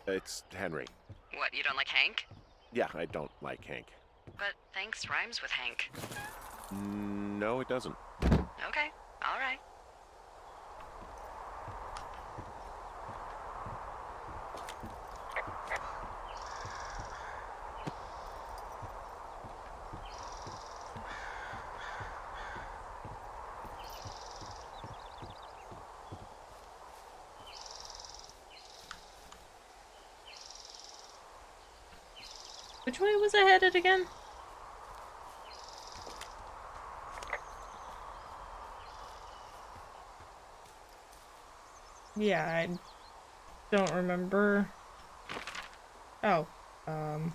[SPEAKER 3] It's Henry.
[SPEAKER 2] What, you don't like Hank?
[SPEAKER 3] Yeah, I don't like Hank.
[SPEAKER 2] But thanks rhymes with Hank.
[SPEAKER 3] No, it doesn't.
[SPEAKER 2] Okay, all right.
[SPEAKER 1] Which way was I headed again? Yeah, I don't remember. Oh, um...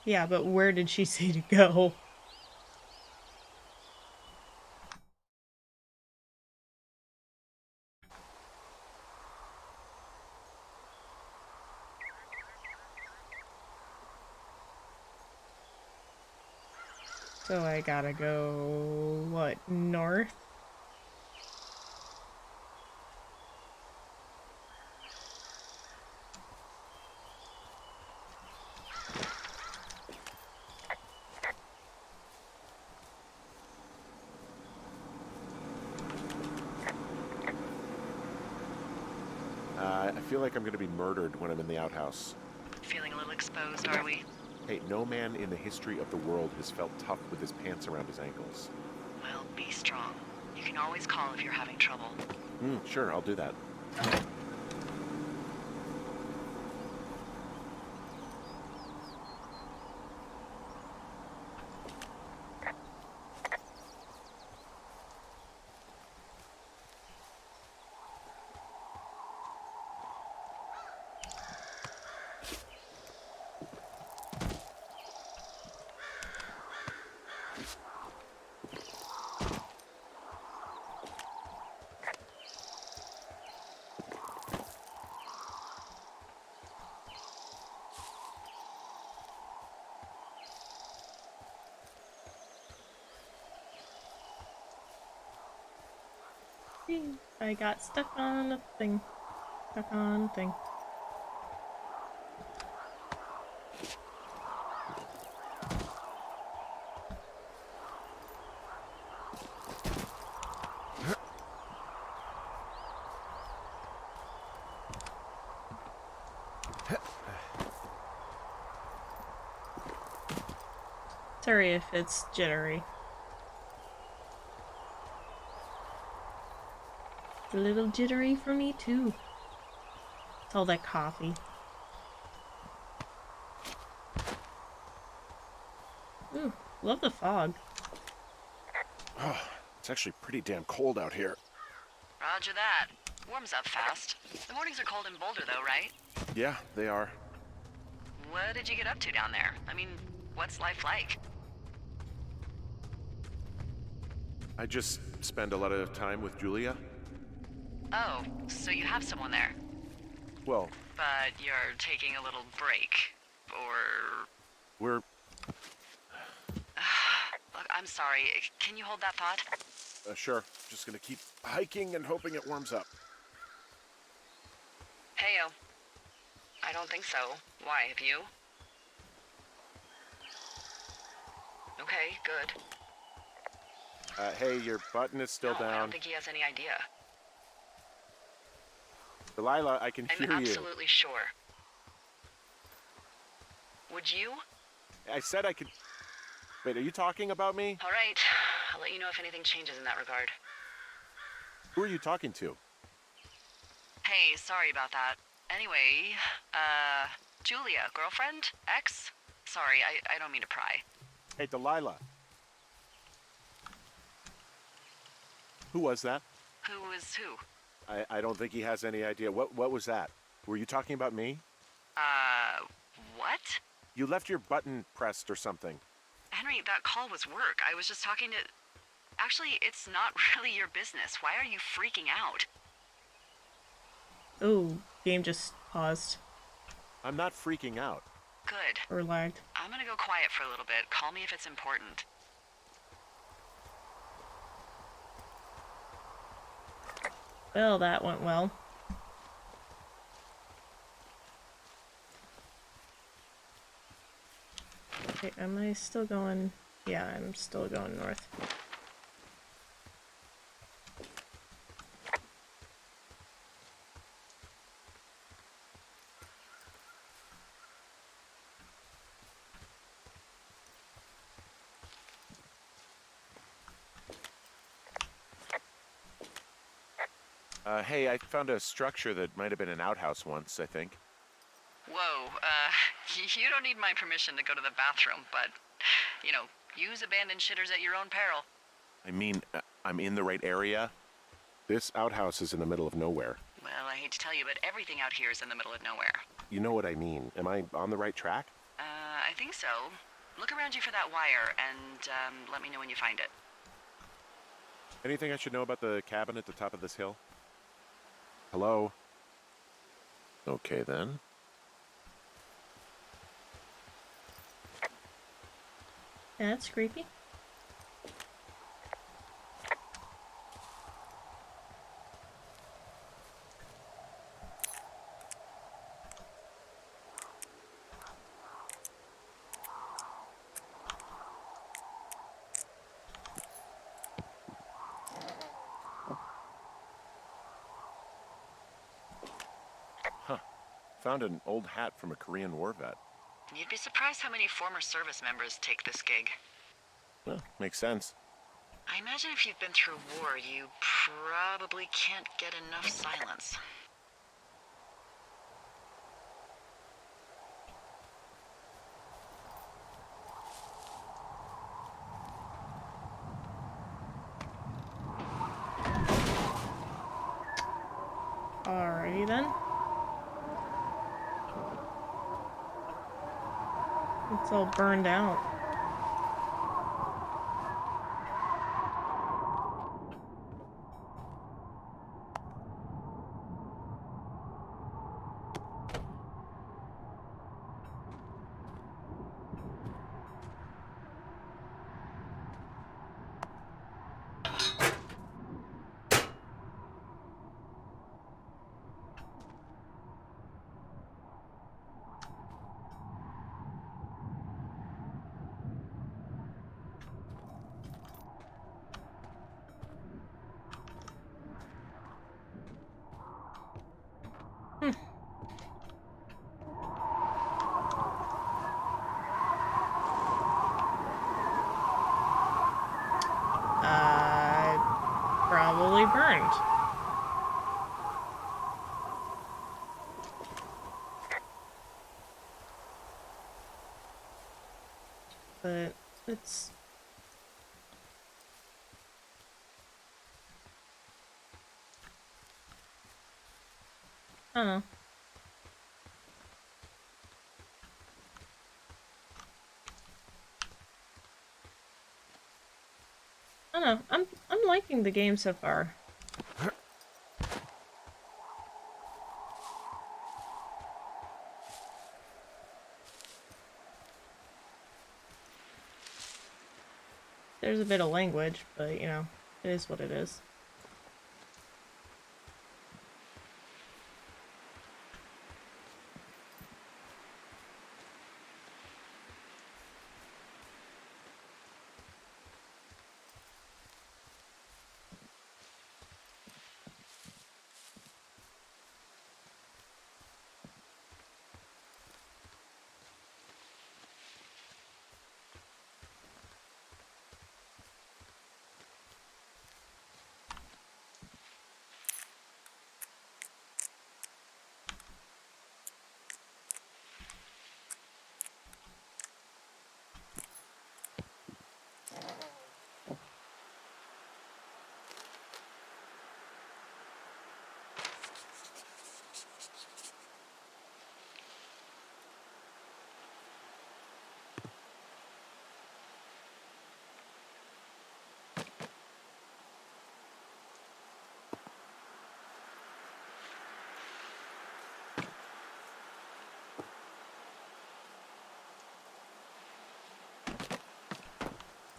[SPEAKER 1] yeah, but where did she say to go? So I gotta go, what, north?
[SPEAKER 3] I feel like I'm gonna be murdered when I'm in the outhouse.
[SPEAKER 2] Feeling a little exposed, are we?
[SPEAKER 3] Hey, no man in the history of the world has felt tough with his pants around his ankles.
[SPEAKER 2] Well, be strong. You can always call if you're having trouble.
[SPEAKER 3] Sure, I'll do that.
[SPEAKER 1] I got stuck on a thing. Stuck on a thing. Sorry if it's jittery. It's a little jittery for me too. It's all that coffee. Ooh, love the fog.
[SPEAKER 3] Oh, it's actually pretty damn cold out here.
[SPEAKER 2] Roger that. Warms up fast. The mornings are cold in Boulder, though, right?
[SPEAKER 3] Yeah, they are.
[SPEAKER 2] What did you get up to down there? I mean, what's life like?
[SPEAKER 3] I just spend a lot of time with Julia.
[SPEAKER 2] Oh, so you have someone there.
[SPEAKER 3] Well,
[SPEAKER 2] But you're taking a little break. Or...
[SPEAKER 3] we're...
[SPEAKER 2] Look, I'm sorry. Can you hold that thought?
[SPEAKER 3] Sure. Just gonna keep hiking and hoping it warms up.
[SPEAKER 2] Heyo. I don't think so. Why, have you? Okay, good.
[SPEAKER 3] Hey, your button is still
[SPEAKER 2] No, I
[SPEAKER 3] down.
[SPEAKER 2] don't think he has any idea.
[SPEAKER 3] Delilah, I can hear
[SPEAKER 2] I'm
[SPEAKER 3] you.
[SPEAKER 2] absolutely sure. Would you?
[SPEAKER 3] I said I could... Wait, are you talking about me?
[SPEAKER 2] All right. I'll let you know if anything changes in that regard.
[SPEAKER 3] Who are you talking to?
[SPEAKER 2] Hey, sorry about that. Anyway, Julia, girlfriend? Ex? Sorry, I don't mean to pry.
[SPEAKER 3] Hey, Delilah. Who was that?
[SPEAKER 2] Who is who?
[SPEAKER 3] I don't think he has any idea. What was that? Were you talking about me?
[SPEAKER 2] What?
[SPEAKER 3] You left your button pressed or something.
[SPEAKER 2] Henry, that call was work. I was just talking to... Actually, it's not really your business. Why are you freaking out?
[SPEAKER 1] Oh, game just paused.
[SPEAKER 3] I'm not freaking out.
[SPEAKER 2] Good.
[SPEAKER 1] Or lagged.
[SPEAKER 2] I'm gonna go quiet for a little bit. Call me if it's important.
[SPEAKER 1] Well, that went well. Okay, am I still going? Yeah, I'm still going north.
[SPEAKER 3] Hey, I found a structure that might have been an outhouse once, I think.
[SPEAKER 2] Whoa, you don't need my permission to go to the bathroom, but, use abandoned shitters at your own peril.
[SPEAKER 3] I mean, I'm in the right area. This outhouse is in the middle of nowhere.
[SPEAKER 2] Well, I hate to tell you, but everything out here is in the middle of nowhere.
[SPEAKER 3] You know what I mean. Am I on the right track?
[SPEAKER 2] I think so. Look around you for that wire, and, let me know when you find it.
[SPEAKER 3] Anything I should know about the cabin at the top of this hill? Hello? Okay, then.
[SPEAKER 1] That's creepy.
[SPEAKER 3] Huh. Found an old hat from a Korean war vet.
[SPEAKER 2] You'd be surprised how many former service members take this gig.
[SPEAKER 3] Well, makes sense.
[SPEAKER 2] I imagine if you've been through war, you probably can't get enough silence.
[SPEAKER 1] Alrighty then. It's all burned out. Hmm. Probably burned. But it's... I don't know. I don't know. I'm liking the game so far. There's a bit of language, but you know, it is what it is.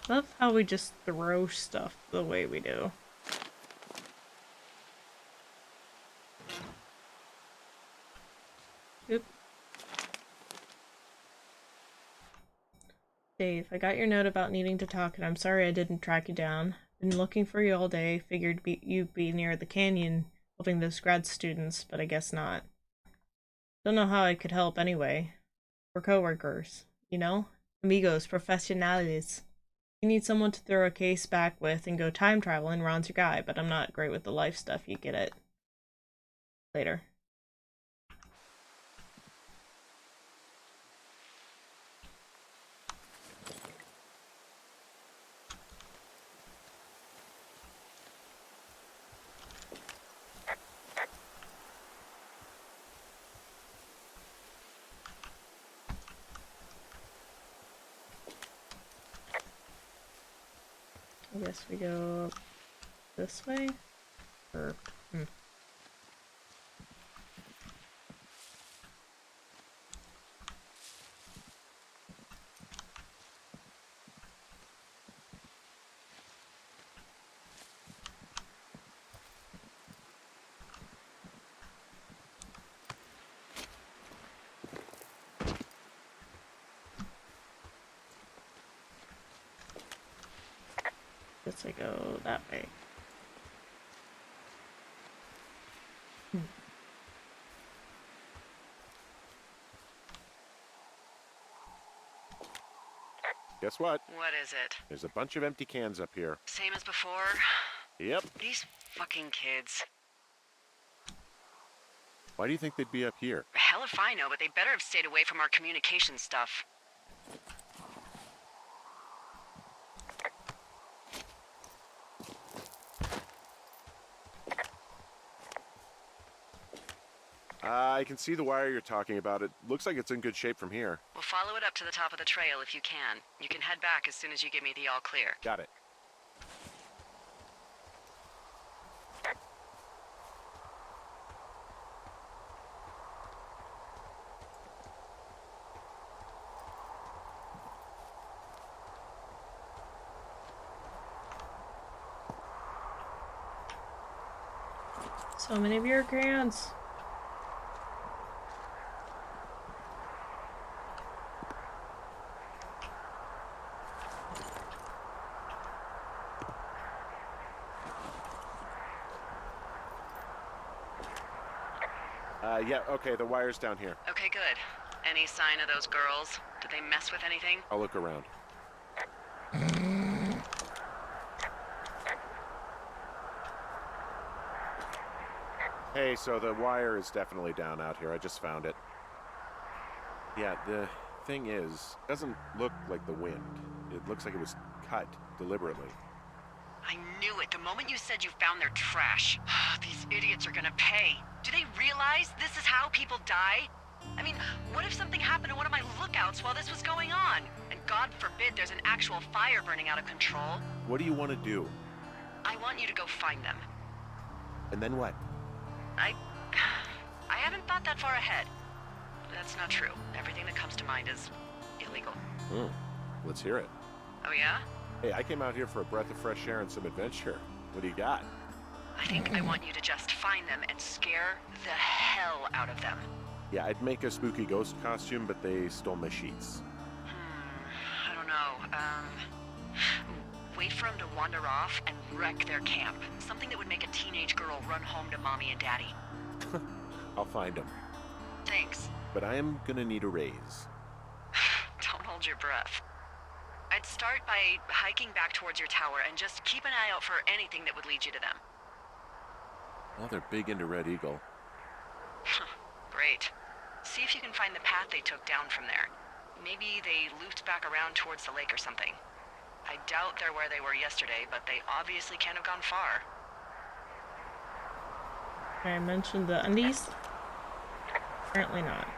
[SPEAKER 1] Love how we just throw stuff the way we do. Oop. Dave, I got your note about needing to talk, and I'm sorry I didn't track you down. Been looking for you all day, figured you'd be near the canyon helping those grad students, but I guess not. Don't know how I could help anyway. We're coworkers, you know? Amigos, professionales. You need someone to throw a case back with and go time traveling, Ron's your guy, but I'm not great with the life stuff, you get it. later. I guess we go this way? Or, guess I go that way.
[SPEAKER 3] Guess what?
[SPEAKER 2] What is it?
[SPEAKER 3] There's a bunch of empty cans up here.
[SPEAKER 2] Same as before?
[SPEAKER 3] Yep.
[SPEAKER 2] These fucking kids.
[SPEAKER 3] Why do you think they'd be up here?
[SPEAKER 2] Hell if I know, but they better have stayed away from our communication stuff.
[SPEAKER 3] I can see the wire you're talking about. It looks like it's in good shape from here.
[SPEAKER 2] We'll follow it up to the top of the trail if you can. You can head back as soon as you give me the all clear.
[SPEAKER 3] Got it.
[SPEAKER 1] So many beer cans.
[SPEAKER 3] Yeah, okay, the wire's down here.
[SPEAKER 2] Okay, good. Any sign of those girls? Did they mess with anything?
[SPEAKER 3] I'll look around. Hey, so the wire is definitely down out here. I just found it. Yeah, the thing is, it doesn't look like the wind. It looks like it was cut deliberately.
[SPEAKER 2] I knew it the moment you said you found their trash. These idiots are gonna pay. Do they realize this is how people die? I mean, what if something happened to one of my lookouts while this was going on? And God forbid there's an actual fire burning out of control.
[SPEAKER 3] What do you want to do?
[SPEAKER 2] I want you to go find them.
[SPEAKER 3] And then what?
[SPEAKER 2] I haven't thought that far ahead. That's not true. Everything that comes to mind is illegal.
[SPEAKER 3] Let's hear it.
[SPEAKER 2] Oh yeah?
[SPEAKER 3] Hey, I came out here for a breath of fresh air and some adventure. What do you got?
[SPEAKER 2] I think I want you to just find them and scare the hell out of them.
[SPEAKER 3] Yeah, I'd make a spooky ghost costume, but they stole my sheets.
[SPEAKER 2] I don't know. Wait for them to wander off and wreck their camp. Something that would make a teenage girl run home to mommy and daddy.
[SPEAKER 3] I'll find them.
[SPEAKER 2] Thanks.
[SPEAKER 3] But I am gonna need a raise.
[SPEAKER 2] Don't hold your breath. I'd start by hiking back towards your tower and just keep an eye out for anything that would lead you to them.
[SPEAKER 3] Well, they're big into Red Eagle.
[SPEAKER 2] Great. See if you can find the path they took down from there. Maybe they looped back around towards the lake or something. I doubt they're where they were yesterday, but they obviously can't have gone far.
[SPEAKER 1] I mentioned the undies. Apparently not.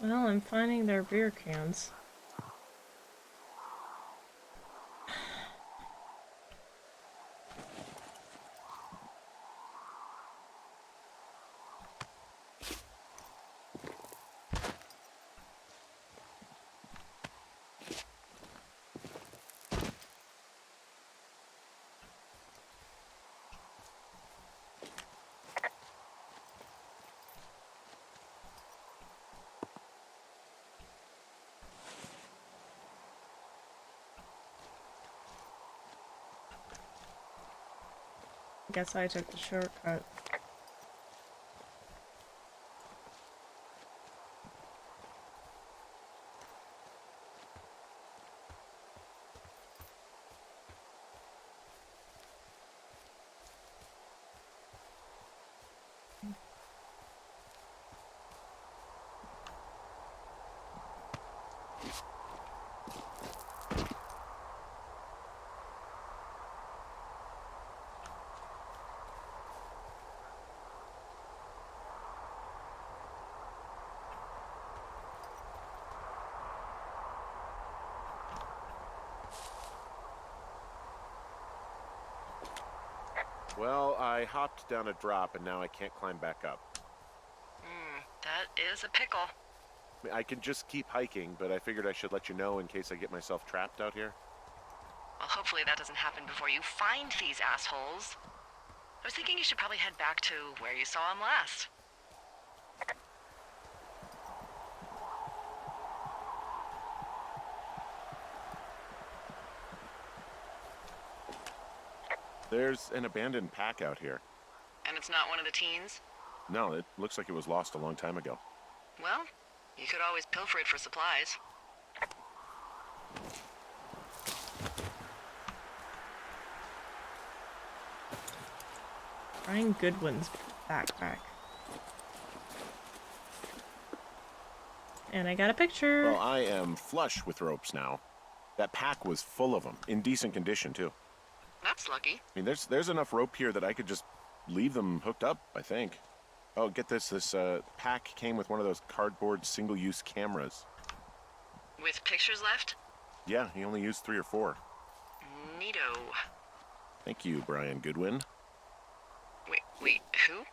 [SPEAKER 1] Well, I'm finding their beer cans. Guess I took the shortcut.
[SPEAKER 3] Well, I hopped down a drop and now I can't climb back up.
[SPEAKER 2] That is a pickle.
[SPEAKER 3] I mean, I can just keep hiking, but I figured I should let you know in case I get myself trapped out here.
[SPEAKER 2] Well, hopefully that doesn't happen before you find these assholes. I was thinking you should probably head back to where you saw them last.
[SPEAKER 3] There's an abandoned pack out here.
[SPEAKER 2] And it's not one of the teens?
[SPEAKER 3] No, it looks like it was lost a long time ago.
[SPEAKER 2] Well, you could always pilfer it for supplies.
[SPEAKER 1] Brian Goodwin's backpack. And I got a picture.
[SPEAKER 3] Well, I am flush with ropes now. That pack was full of them, in decent condition too.
[SPEAKER 2] That's lucky.
[SPEAKER 3] I mean, there's enough rope here that I could just leave them hooked up, I think. Oh, get this. This pack came with one of those cardboard single-use cameras.
[SPEAKER 2] With pictures left?
[SPEAKER 3] Yeah, he only used 3 or 4.
[SPEAKER 2] Neato.
[SPEAKER 3] Thank you, Brian Goodwin.
[SPEAKER 2] Wait, who?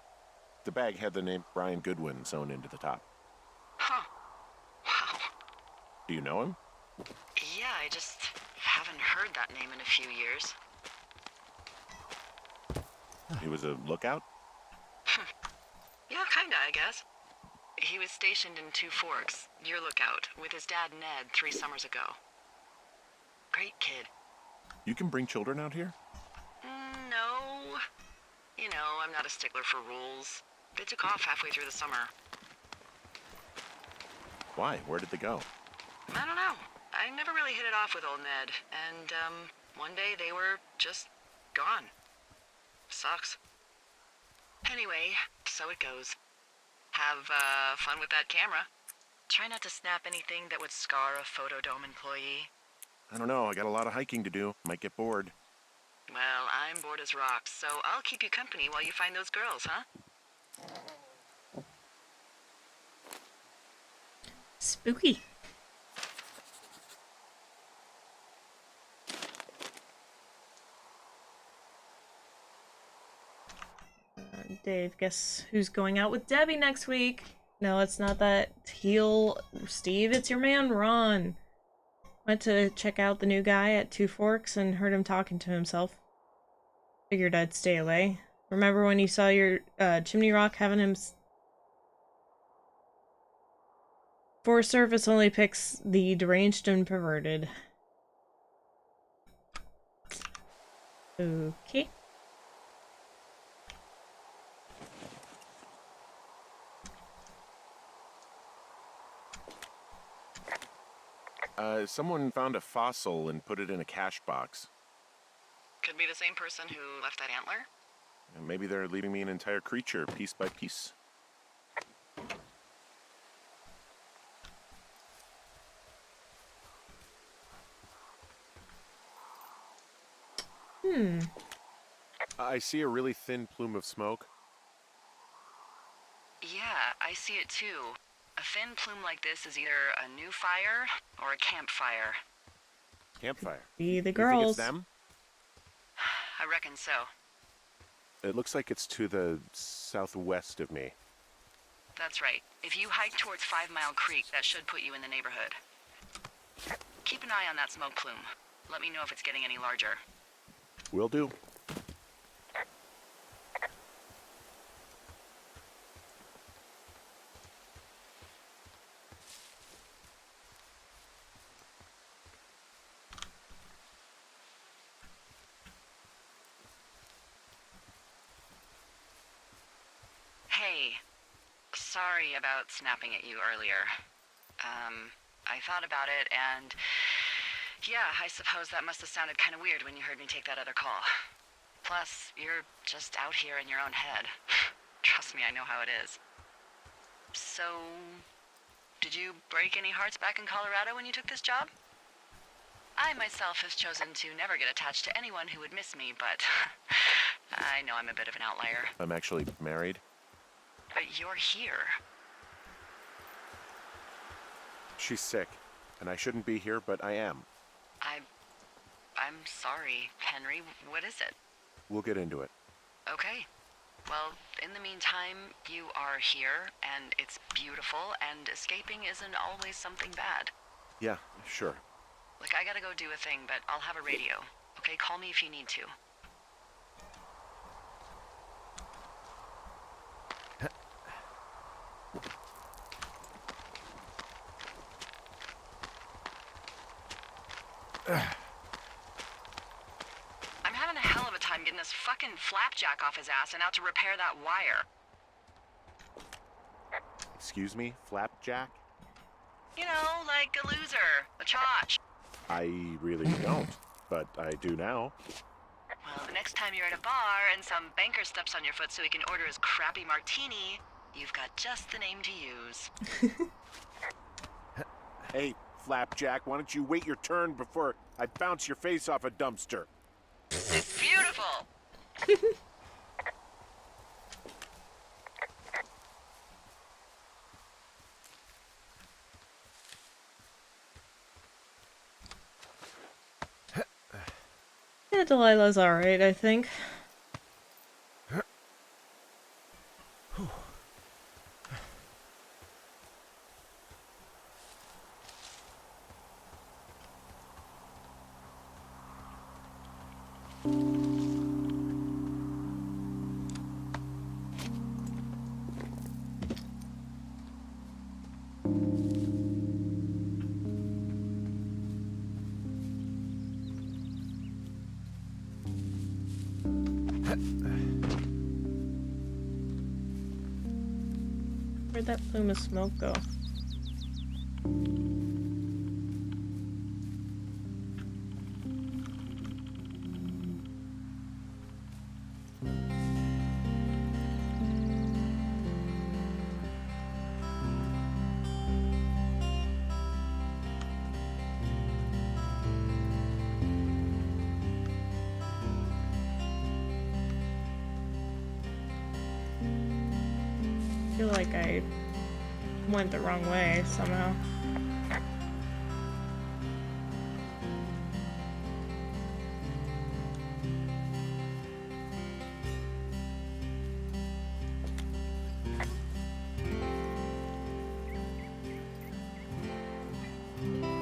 [SPEAKER 3] The bag had the name Brian Goodwin sewn into the top.
[SPEAKER 2] Huh. Wow.
[SPEAKER 3] Do you know him?
[SPEAKER 2] Yeah, I just haven't heard that name in a few years.
[SPEAKER 3] He was a lookout?
[SPEAKER 2] Yeah, kinda, I guess. He was stationed in Two Forks, your lookout, with his dad Ned 3 summers ago. Great kid.
[SPEAKER 3] You can bring children out here?
[SPEAKER 2] No. You know, I'm not a stickler for rules. They took off halfway through the summer.
[SPEAKER 3] Why? Where did they go?
[SPEAKER 2] I don't know. I never really hit it off with old Ned, and, one day they were just gone. Sucks. Anyway, so it goes. Have, fun with that camera. Try not to snap anything that would scar a Photodome employee.
[SPEAKER 3] I don't know. I got a lot of hiking to do. Might get bored.
[SPEAKER 2] Well, I'm bored as rocks, so I'll keep you company while you find those girls, huh?
[SPEAKER 1] Spooky. Dave, guess who's going out with Debbie next week? No, it's not that. Steve, it's your man, Ron. Went to check out the new guy at Two Forks and heard him talking to himself. Figured I'd stay away. Remember when you saw your Chimney Rock having him... Forest Service only picks the deranged and perverted. Okay.
[SPEAKER 3] Someone found a fossil and put it in a cash box.
[SPEAKER 2] Could be the same person who left that antler.
[SPEAKER 3] And maybe they're leaving me an entire creature, piece by piece. I see a really thin plume of smoke.
[SPEAKER 2] Yeah, I see it too. A thin plume like this is either a new fire or a campfire.
[SPEAKER 3] Campfire.
[SPEAKER 1] Be the
[SPEAKER 3] You think
[SPEAKER 1] girls.
[SPEAKER 3] it's them?
[SPEAKER 2] I reckon so.
[SPEAKER 3] It looks like it's to the southwest of me.
[SPEAKER 2] That's right. If you hike towards 5 Mile Creek, that should put you in the neighborhood. Keep an eye on that smoke plume. Let me know if it's getting any larger.
[SPEAKER 3] Will do.
[SPEAKER 2] Hey, sorry about snapping at you earlier. I thought about it, and yeah, I suppose that must have sounded kind of weird when you heard me take that other call. Plus, you're just out here in your own head. Trust me, I know how it is. So, did you break any hearts back in Colorado when you took this job? I myself have chosen to never get attached to anyone who would miss me, but I know I'm a bit of an outlier.
[SPEAKER 3] I'm actually married.
[SPEAKER 2] But you're here.
[SPEAKER 3] She's sick, and I shouldn't be here, but I am.
[SPEAKER 2] I'm sorry, Henry. What is it?
[SPEAKER 3] We'll get into it.
[SPEAKER 2] Okay. Well, in the meantime, you are here, and it's beautiful, and escaping isn't always something bad.
[SPEAKER 3] Yeah, sure.
[SPEAKER 2] Look, I gotta go do a thing, but I'll have a radio. Okay, call me if you need to. I'm having a hell of a time getting this fucking flapjack off his ass and out to repair that wire.
[SPEAKER 3] Excuse me, Flapjack?
[SPEAKER 2] You know, like a loser, a chotch.
[SPEAKER 3] I really don't, but I do now.
[SPEAKER 2] Well, the next time you're at a bar and some banker steps on your foot so he can order his crappy martini, you've got just the name to use.
[SPEAKER 3] Hey, Flapjack, why don't you wait your turn before I bounce your face off a dumpster?
[SPEAKER 2] It's beautiful!
[SPEAKER 1] Yeah, Delilah's alright, I think. Where'd that plume of smoke go? I feel like I went the wrong way somehow.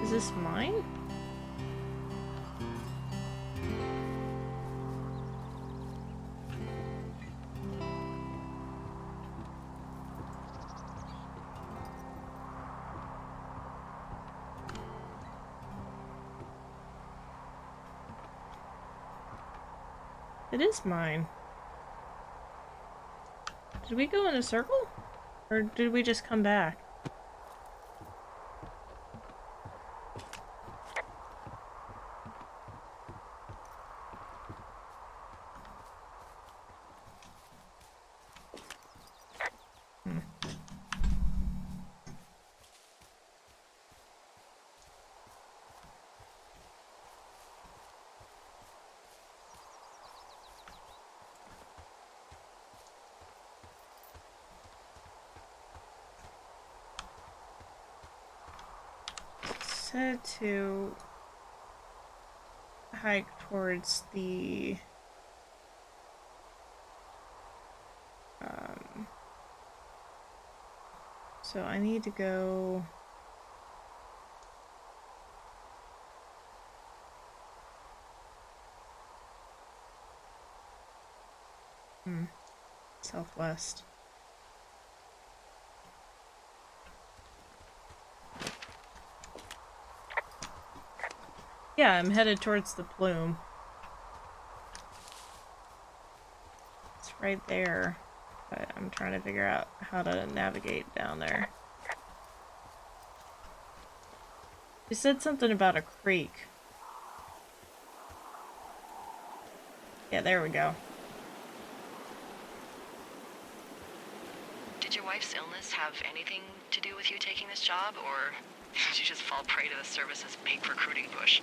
[SPEAKER 1] Is this mine? It is mine. Did we go in a circle? Or did we just come back? Said to hike towards the so I need to go southwest. Yeah, I'm headed towards the plume. It's right there, but but I'm trying to figure out how to navigate down there. You said something about a creek. Yeah, there we go.
[SPEAKER 2] Did your wife's illness have anything to do with you taking this job, or did you just fall prey to the service's big recruiting push?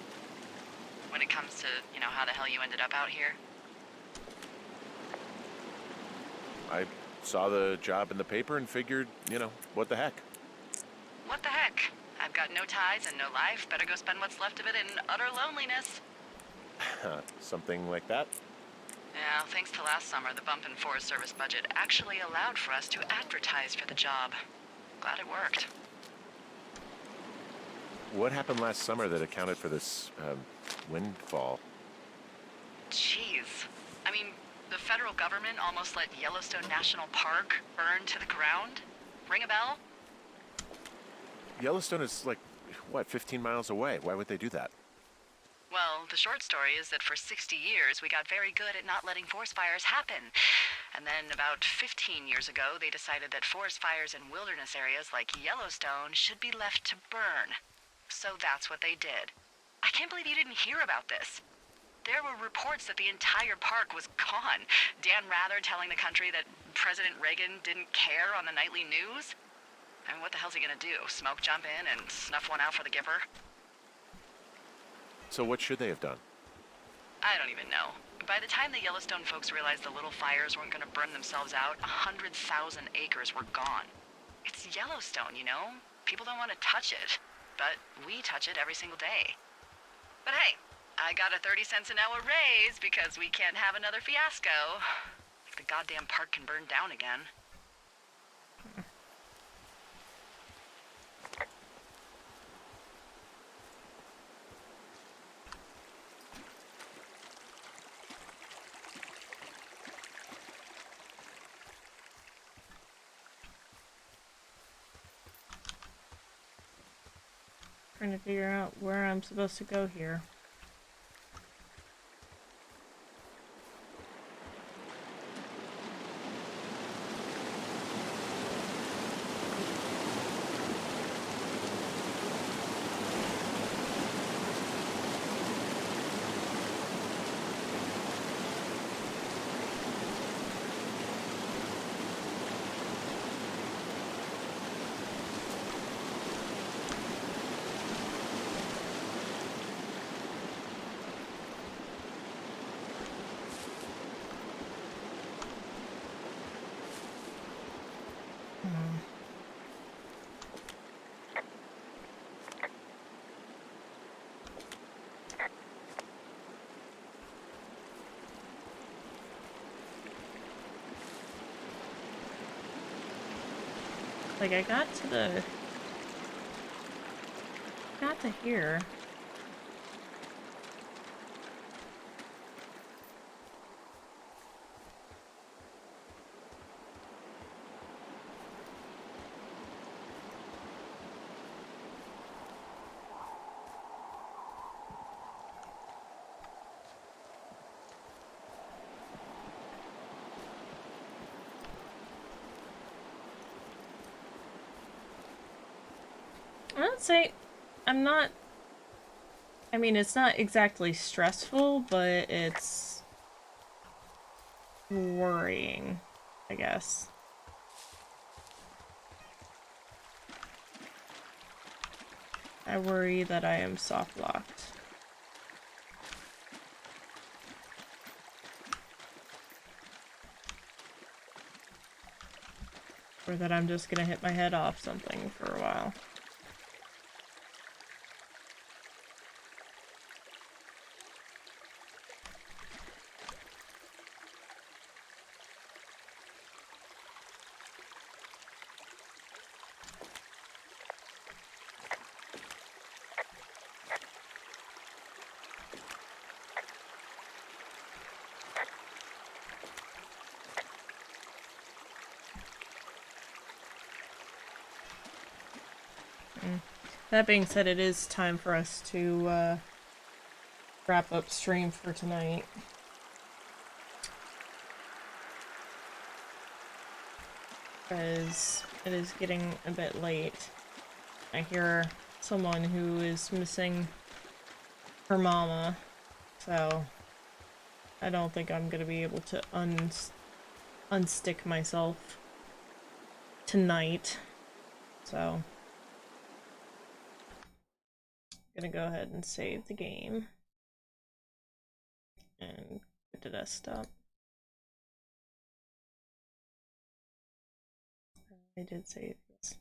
[SPEAKER 2] When it comes to, how the hell you ended up out here?
[SPEAKER 3] I saw the job in the paper and figured, what the heck.
[SPEAKER 2] What the heck? I've got no ties and no life. Better go spend what's left of it in utter loneliness.
[SPEAKER 3] Something like that?
[SPEAKER 2] Yeah, thanks to last summer, the bump in Forest Service budget actually allowed for us to advertise for the job. Glad it worked.
[SPEAKER 3] What happened last summer that accounted for this, windfall?
[SPEAKER 2] Jeez. I mean, the federal government almost let Yellowstone National Park burn to the ground? Ring a bell?
[SPEAKER 3] Yellowstone is 15 miles away. Why would they do that?
[SPEAKER 2] Well, the short story is that for 60 years, we got very good at not letting forest fires happen. And then about 15 years ago, they decided that forest fires in wilderness areas like Yellowstone should be left to burn. So that's what they did. I can't believe you didn't hear about this. There were reports that the entire park was gone. Dan Rather telling the country that President Reagan didn't care on the nightly news. I mean, what the hell's he gonna do? Smoke jump in and snuff one out for the giver?
[SPEAKER 3] So what should they have done?
[SPEAKER 2] I don't even know. By the time the Yellowstone folks realized the little fires weren't gonna burn themselves out, 100,000 acres were gone. It's Yellowstone, People don't want to touch it. But we touch it every single day. But hey, I got a 30 cents an hour raise because we can't have another fiasco. Like the goddamn park can burn down again.
[SPEAKER 1] Trying to figure out where I'm supposed to go here. Like, I got to here. I would say I'm not. I mean, it's not exactly stressful, but it's worrying, I guess. I worry that I am soft locked. Or that I'm just gonna hit my head off something for a while. That being said, it is time for us to wrap up stream for tonight. because it is getting a bit late. I hear someone who is missing her mama, so I don't think I'm gonna be able to unstick myself tonight. So I'm gonna go ahead and save the game and go to desktop. I did save this.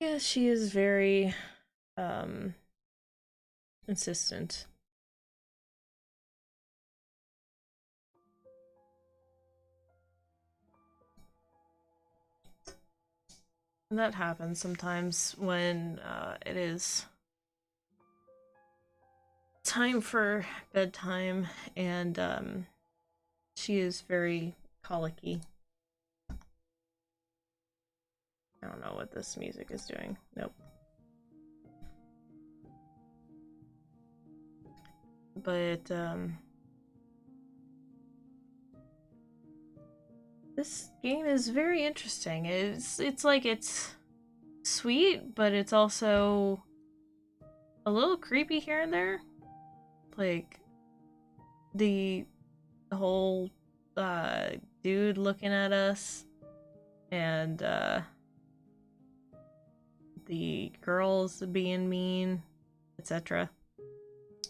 [SPEAKER 1] Yeah, she is very insistent. And that happens sometimes when it is time for bedtime, and she is very colicky. I don't know what this music is doing. Nope. But this game is very interesting. It's like it's sweet, but it's also a little creepy here and there. Like the whole dude looking at us, and the girls being mean, etc.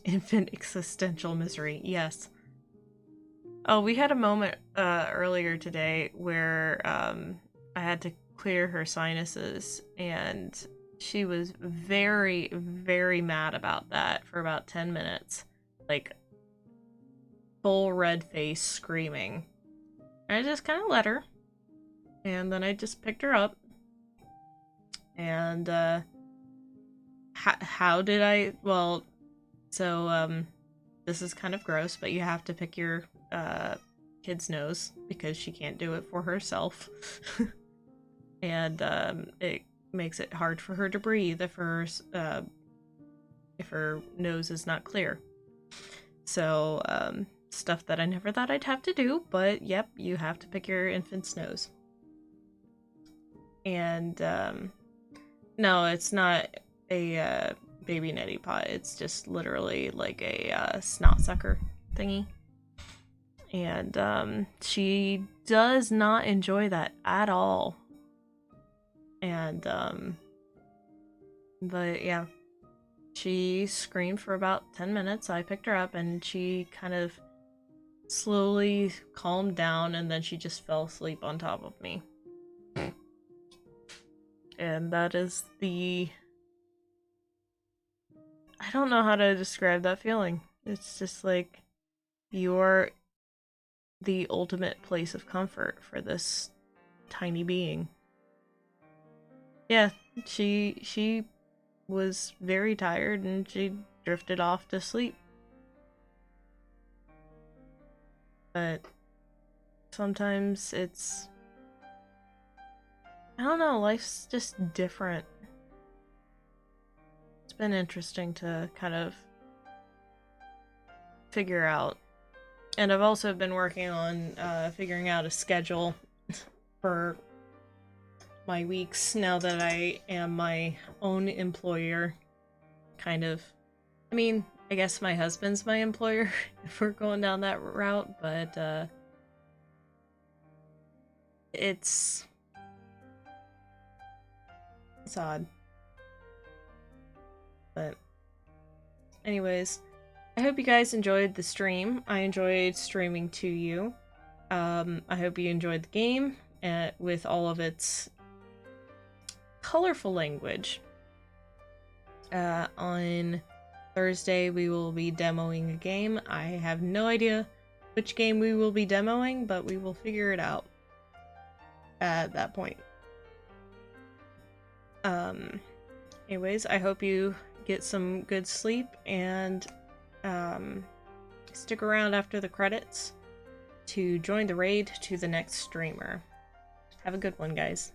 [SPEAKER 1] Infant existential misery. Yes. Oh, we had a moment earlier today where I had to clear her sinuses, and she was very, very mad about that for about 10 minutes. Like, full red face screaming. And I just kind of let her, and then I just picked her up. And how did I? Well, so this is kind of gross, but you have to pick your kid's nose because she can't do it for herself. And it makes it hard for her to breathe if her nose is not clear. So stuff that I never thought I'd have to do, but yep, you have to pick your infant's nose. And no, it's not a baby neti pot. It's just literally like a snot sucker thingy. And she does not enjoy that at all. And but yeah, she screamed for about 10 minutes. I picked her up, and she kind of slowly calmed down, and then she just fell asleep on top of me. And that is I don't know how to describe that feeling. It's just like you're the ultimate place of comfort for this tiny being. Yeah, she was very tired, and she drifted off to sleep. But sometimes I don't know, life's just different. It's been interesting to kind of figure out. And I've also been working on figuring out a schedule for my weeks now that I am my own employer. Kind of. I mean, I guess my husband's my employer if we're going down that route, but it's odd. But anyways, I hope you guys enjoyed the stream. I enjoyed streaming to you. I hope you enjoyed the game with all of its colorful language. On Thursday, we will be demoing a game. I have no idea which game we will be demoing, but we will figure it out at that point. Anyways, I hope you get some good sleep, and stick around after the credits to join the raid to the next streamer. Have a good one, guys.